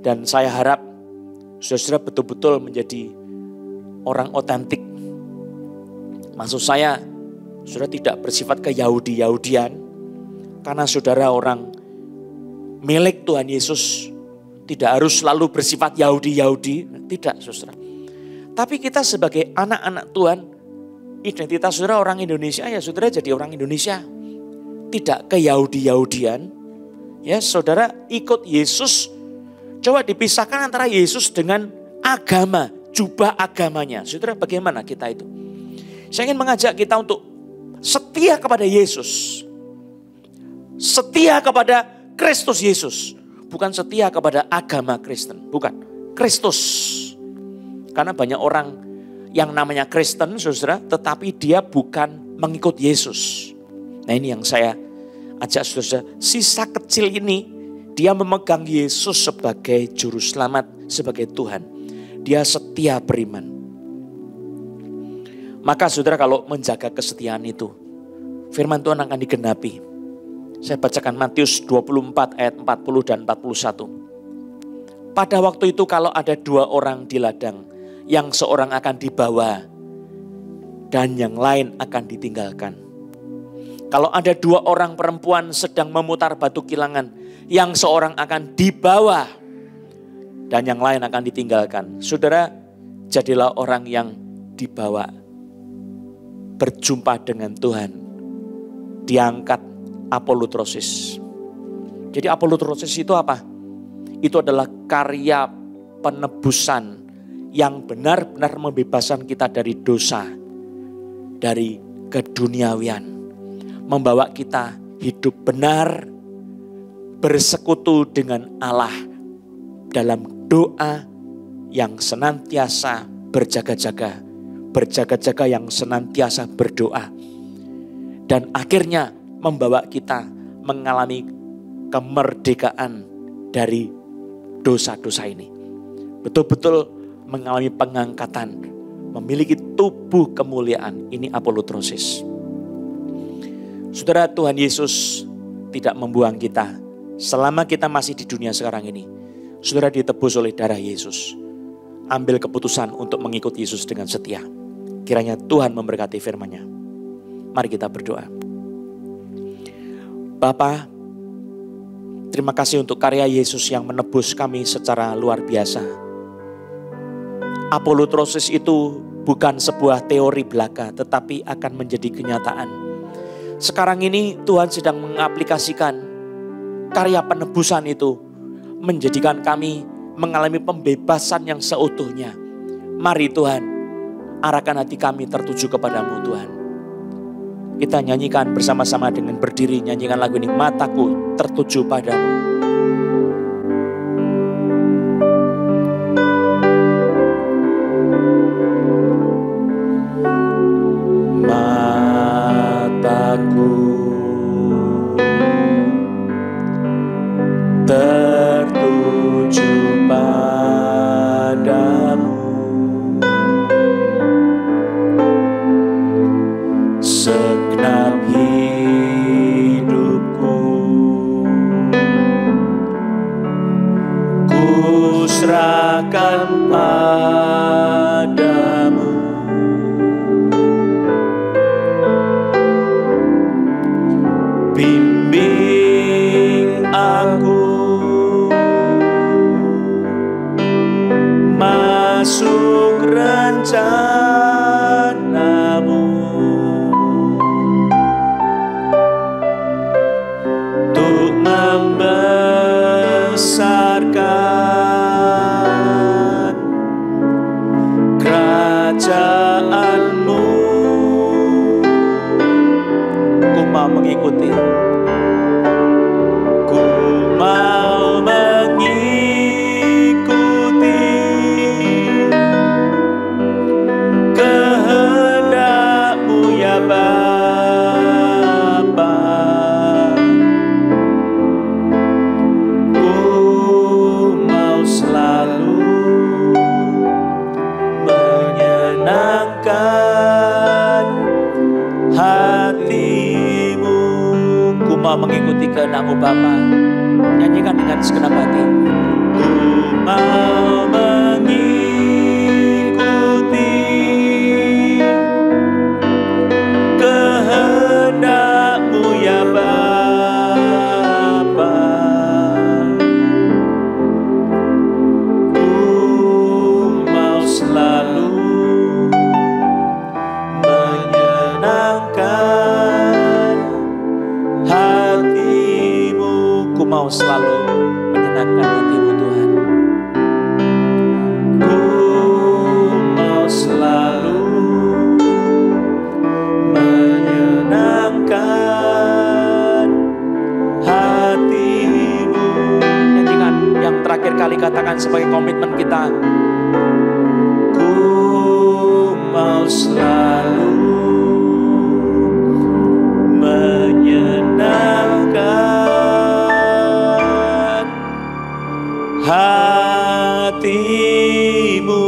dan saya harap saudara betul-betul menjadi orang otentik. Maksud saya, saudara tidak bersifat ke-Yahudi-Yahudian, karena saudara orang milik Tuhan Yesus. Tidak harus selalu bersifat Yahudi-Yahudi, tidak saudara. Tapi kita sebagai anak-anak Tuhan, identitas saudara orang Indonesia, ya saudara jadi orang Indonesia. Tidak ke Yahudi-Yahudian, ya saudara ikut Yesus. Coba dipisahkan antara Yesus dengan agama, jubah agamanya. Saudara, bagaimana kita itu? Saya ingin mengajak kita untuk setia kepada Yesus. Setia kepada Kristus Yesus. Bukan setia kepada agama Kristen, bukan. Kristus. Karena banyak orang yang namanya Kristen, saudara, tetapi dia bukan mengikut Yesus. Nah, ini yang saya ajak saudara, sisa kecil ini, dia memegang Yesus sebagai juru selamat, sebagai Tuhan. Dia setia beriman. Maka saudara, kalau menjaga kesetiaan itu, firman Tuhan akan digenapi. Saya bacakan Matius 24 ayat 40 dan 41. Pada waktu itu kalau ada 2 orang di ladang, yang seorang akan dibawa dan yang lain akan ditinggalkan. Kalau ada 2 orang perempuan sedang memutar batu kilangan, yang seorang akan dibawa dan yang lain akan ditinggalkan. Saudara, jadilah orang yang dibawa, berjumpa dengan Tuhan, diangkat. Apolutrosis. Jadi apolutrosis itu apa? Itu adalah karya penebusan yang benar-benar membebaskan kita dari dosa, dari keduniawian, membawa kita hidup benar, bersekutu dengan Allah dalam doa yang senantiasa berjaga-jaga, berjaga-jaga yang senantiasa berdoa, dan akhirnya membawa kita mengalami kemerdekaan dari dosa-dosa ini. Betul-betul mengalami pengangkatan, memiliki tubuh kemuliaan. Ini apolutrosis. Saudara, Tuhan Yesus tidak membuang kita selama kita masih di dunia sekarang ini. Saudara ditebus oleh darah Yesus. Ambil keputusan untuk mengikut Yesus dengan setia. Kiranya Tuhan memberkati firman-Nya. Mari kita berdoa. Bapa, terima kasih untuk karya Yesus yang menebus kami secara luar biasa. Apolutrosis itu bukan sebuah teori belaka, tetapi akan menjadi kenyataan. Sekarang ini Tuhan sedang mengaplikasikan karya penebusan itu, menjadikan kami mengalami pembebasan yang seutuhnya. Mari Tuhan, arahkan hati kami tertuju kepadamu Tuhan. Kita nyanyikan bersama-sama dengan berdiri, nyanyikan lagu ini, mataku tertuju padamu. Mataku tertuju padamu. Segenap hidupku kerajaanmu. Ku mau mengikuti. Ku mau mengikuti kehendak-Mu ya Bapa. Ku mau selalu menyenangkan hati-Mu. Ku mau mengikuti kehendak-Mu Bapa. Nyanyikan dengan segenap hati. Ku mau mengikuti kehendak-Mu ya Bapa. Ku mau selalu menyenangkan hati-Mu. Ku mau selalu menyenangkan hati-Mu Tuhan. Ku mau selalu menyenangkan hati-Mu. Nyanyikan yang terakhir kali, katakan sebagai komitmen kita. Ku mau selalu menyenangkan hati-Mu.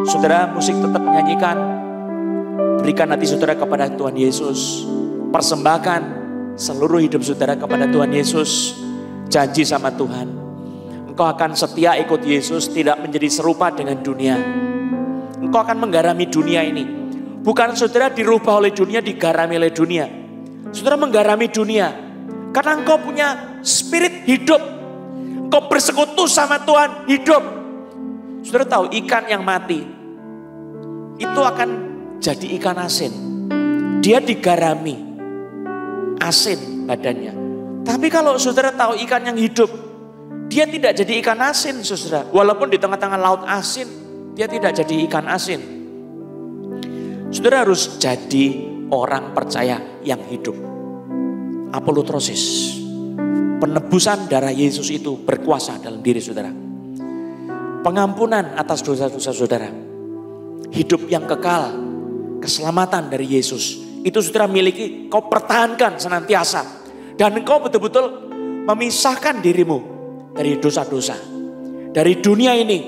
Saudara, musik tetap menyanyikan. Berikan hati saudara kepada Tuhan Yesus. Persembahkan seluruh hidup saudara kepada Tuhan Yesus. Janji sama Tuhan, engkau akan setia ikut Yesus, tidak menjadi serupa dengan dunia. Engkau akan menggarami dunia ini. Bukan saudara dirubah oleh dunia, digarami oleh dunia. Saudara menggarami dunia karena engkau punya spirit hidup. Engkau bersekutu sama Tuhan, hidup. Saudara tahu ikan yang mati itu akan jadi ikan asin. Dia digarami, asin badannya. Tapi kalau saudara tahu ikan yang hidup, dia tidak jadi ikan asin saudara. Walaupun di tengah-tengah laut asin, dia tidak jadi ikan asin. Saudara harus jadi orang percaya yang hidup. Apolutrosis. Penebusan darah Yesus itu berkuasa dalam diri saudara. Pengampunan atas dosa-dosa saudara. Hidup yang kekal, keselamatan dari Yesus. Itu saudara miliki, kau pertahankan senantiasa. Dan engkau betul-betul memisahkan dirimu dari dosa-dosa. Dari dunia ini.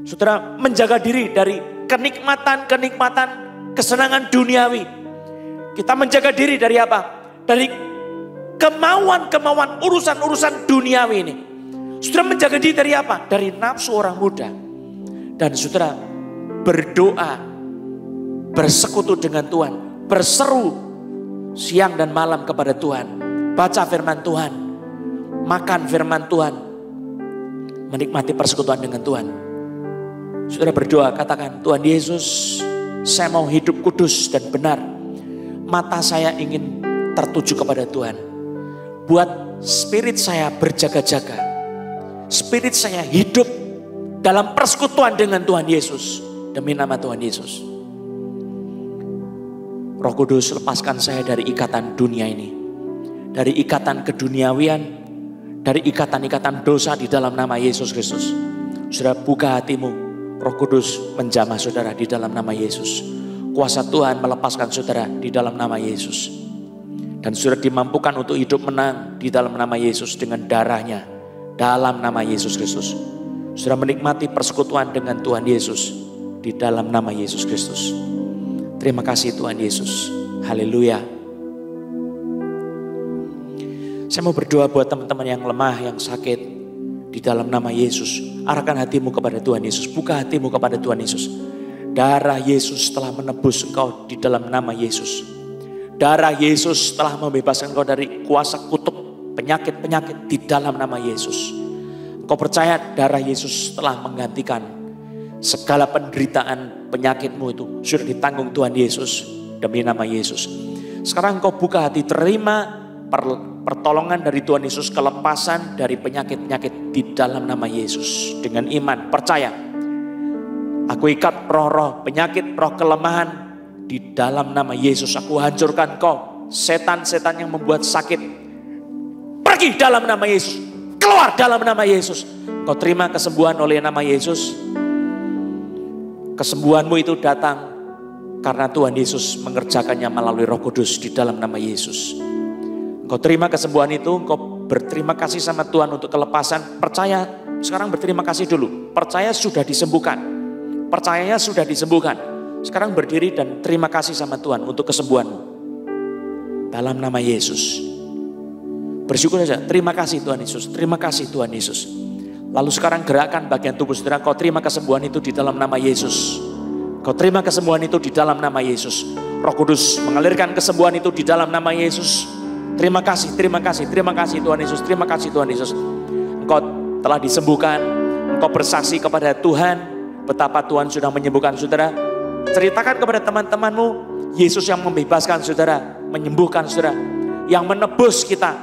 Saudara menjaga diri dari kenikmatan-kenikmatan kesenangan duniawi. Kita menjaga diri dari apa? Dari kemauan-kemauan urusan-urusan duniawi ini. Saudara menjaga diri dari apa? Dari nafsu orang muda. Dan saudara berdoa, bersekutu dengan Tuhan, berseru siang dan malam kepada Tuhan. Baca firman Tuhan, makan firman Tuhan, menikmati persekutuan dengan Tuhan. Saudara berdoa, katakan, Tuhan Yesus, saya mau hidup kudus dan benar. Mata saya ingin tertuju kepada Tuhan. Buat spirit saya berjaga-jaga. Spirit saya hidup dalam persekutuan dengan Tuhan Yesus. Demi nama Tuhan Yesus. Roh Kudus, lepaskan saya dari ikatan dunia ini. Dari ikatan keduniawian, dari ikatan-ikatan dosa di dalam nama Yesus Kristus. Saudara buka hatimu, Roh Kudus menjamah saudara di dalam nama Yesus. Kuasa Tuhan melepaskan saudara di dalam nama Yesus. Dan saudara dimampukan untuk hidup menang di dalam nama Yesus dengan darahnya. Dalam nama Yesus Kristus. Saudara menikmati persekutuan dengan Tuhan Yesus di dalam nama Yesus Kristus. Terima kasih Tuhan Yesus. Haleluya. Saya mau berdoa buat teman-teman yang lemah, yang sakit. Di dalam nama Yesus. Arahkan hatimu kepada Tuhan Yesus. Buka hatimu kepada Tuhan Yesus. Darah Yesus telah menebus engkau di dalam nama Yesus. Darah Yesus telah membebaskan engkau dari kuasa kutuk penyakit-penyakit di dalam nama Yesus. Engkau percaya darah Yesus telah menggantikan segala penderitaan penyakitmu itu. Sudah ditanggung Tuhan Yesus demi nama Yesus. Sekarang engkau buka hati, terima pertolongan dari Tuhan Yesus, kelepasan dari penyakit-penyakit di dalam nama Yesus. Dengan iman, percaya Aku ikat roh-roh penyakit, roh kelemahan. Di dalam nama Yesus aku hancurkan kau. Setan-setan yang membuat sakit. Pergi dalam nama Yesus. Keluar dalam nama Yesus. Kau terima kesembuhan oleh nama Yesus. Kesembuhanmu itu datang karena Tuhan Yesus mengerjakannya melalui Roh Kudus di dalam nama Yesus. Kau terima kesembuhan itu, kau berterima kasih sama Tuhan untuk kelepasan. Percaya, sekarang berterima kasih dulu. Percaya sudah disembuhkan. Percayanya sudah disembuhkan. Sekarang berdiri dan terima kasih sama Tuhan untuk kesembuhanmu. Dalam nama Yesus. Bersyukur saja, terima kasih Tuhan Yesus. Terima kasih Tuhan Yesus. Lalu sekarang gerakan bagian tubuh saudara, kau terima kesembuhan itu di dalam nama Yesus. Kau terima kesembuhan itu di dalam nama Yesus. Roh Kudus mengalirkan kesembuhan itu di dalam nama Yesus. Terima kasih, terima kasih, terima kasih Tuhan Yesus, terima kasih Tuhan Yesus. Engkau telah disembuhkan, engkau bersaksi kepada Tuhan, betapa Tuhan sudah menyembuhkan saudara. Ceritakan kepada teman-temanmu, Yesus yang membebaskan saudara, menyembuhkan saudara, yang menebus kita.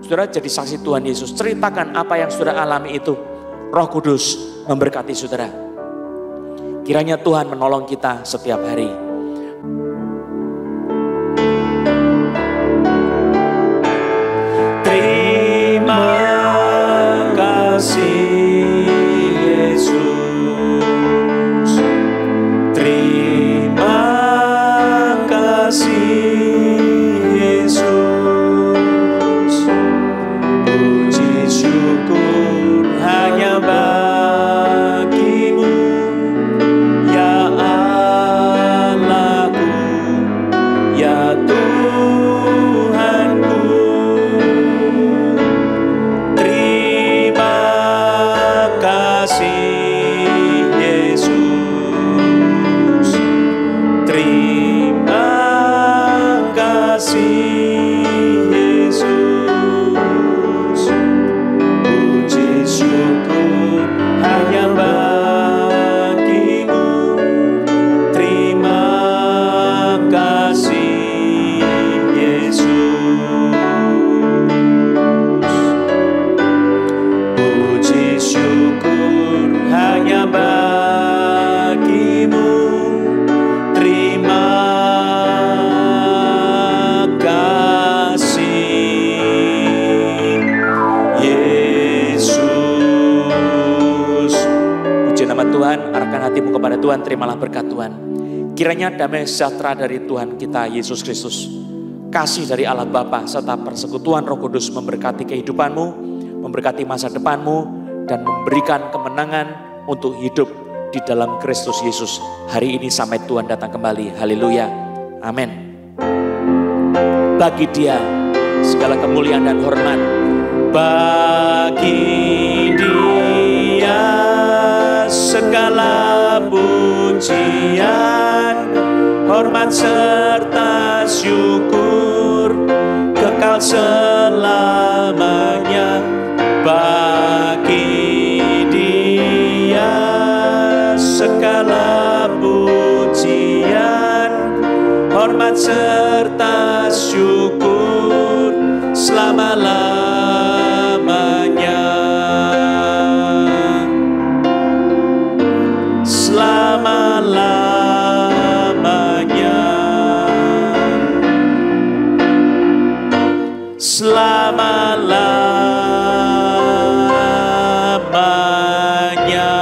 Saudara jadi saksi Tuhan Yesus, ceritakan apa yang saudara alami itu. Roh Kudus memberkati saudara. Kiranya Tuhan menolong kita setiap hari. Tuhan, terimalah berkat Tuhan. Kiranya damai sejahtera dari Tuhan kita Yesus Kristus, kasih dari Allah Bapa serta persekutuan Roh Kudus memberkati kehidupanmu, memberkati masa depanmu, dan memberikan kemenangan untuk hidup di dalam Kristus Yesus hari ini sampai Tuhan datang kembali. Haleluya. Amin. Bagi Dia segala kemuliaan dan hormat. Bagi Dia segala pujian, hormat serta syukur kekal selamanya. Bagi Dia segala pujian, hormat serta syukur selama-lamanya. Selama-lamanya. Selama-lamanya.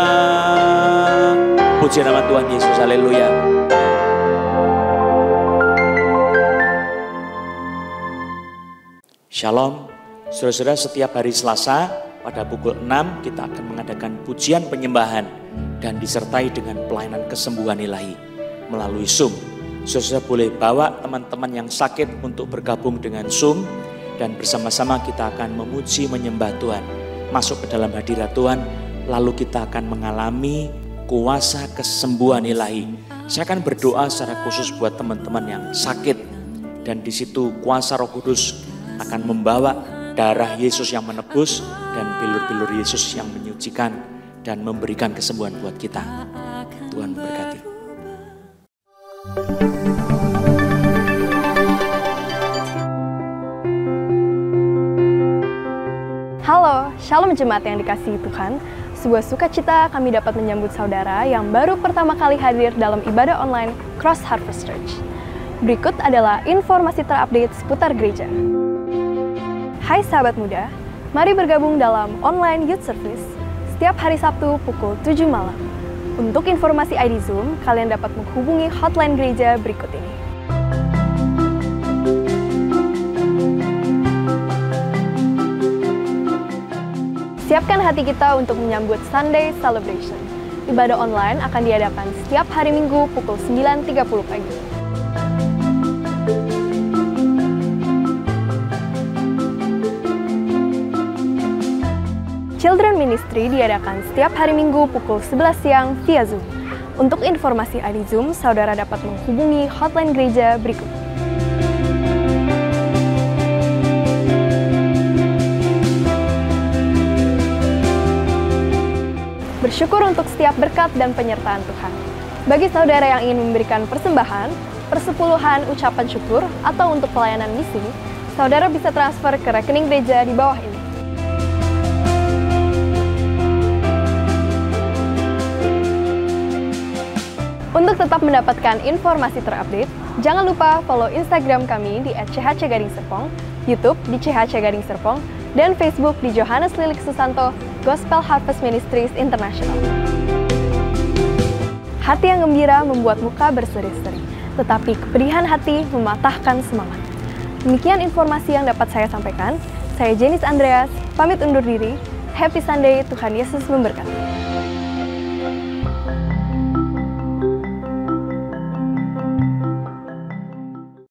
Puji nama Tuhan Yesus, haleluya. Shalom, saudara-saudara, setiap hari Selasa pada pukul 6 kita akan mengadakan pujian penyembahan dan disertai dengan pelayanan kesembuhan ilahi melalui Zoom. Saudara boleh bawa teman-teman yang sakit untuk bergabung dengan Zoom dan bersama-sama kita akan memuji menyembah Tuhan, masuk ke dalam hadirat Tuhan, lalu kita akan mengalami kuasa kesembuhan ilahi. Saya akan berdoa secara khusus buat teman-teman yang sakit, dan di situ kuasa Roh Kudus akan membawa darah Yesus yang menebus dan bilur-bilur Yesus yang menyucikan dan memberikan kesembuhan buat kita. Tuhan memberkati. Halo, Shalom Salam jemaat yang dikasihi Tuhan, sebuah sukacita kami dapat menyambut saudara yang baru pertama kali hadir dalam ibadah online Cross Harvest Church. Berikut adalah informasi terupdate seputar gereja. Hai sahabat muda, mari bergabung dalam online youth service setiap hari Sabtu pukul 7 malam. Untuk informasi ID Zoom, kalian dapat menghubungi hotline gereja berikut ini. Siapkan hati kita untuk menyambut Sunday Celebration. Ibadah online akan diadakan setiap hari Minggu pukul 9.30 pagi. Children Ministry diadakan setiap hari Minggu pukul 11 siang via Zoom. Untuk informasi ID Zoom, saudara dapat menghubungi hotline gereja berikut. Bersyukur untuk setiap berkat dan penyertaan Tuhan. Bagi saudara yang ingin memberikan persembahan, persepuluhan, ucapan syukur, atau untuk pelayanan misi, saudara bisa transfer ke rekening gereja di bawah ini. Untuk tetap mendapatkan informasi terupdate, jangan lupa follow Instagram kami di @chhc_serpong, YouTube di chhc_serpong, dan Facebook di Johannes Lilik Susanto Gospel Harvest Ministries International. Hati yang gembira membuat muka berseri-seri, tetapi kepedihan hati mematahkan semangat. Demikian informasi yang dapat saya sampaikan. Saya Janice Andreas, pamit undur diri. Happy Sunday, Tuhan Yesus memberkati.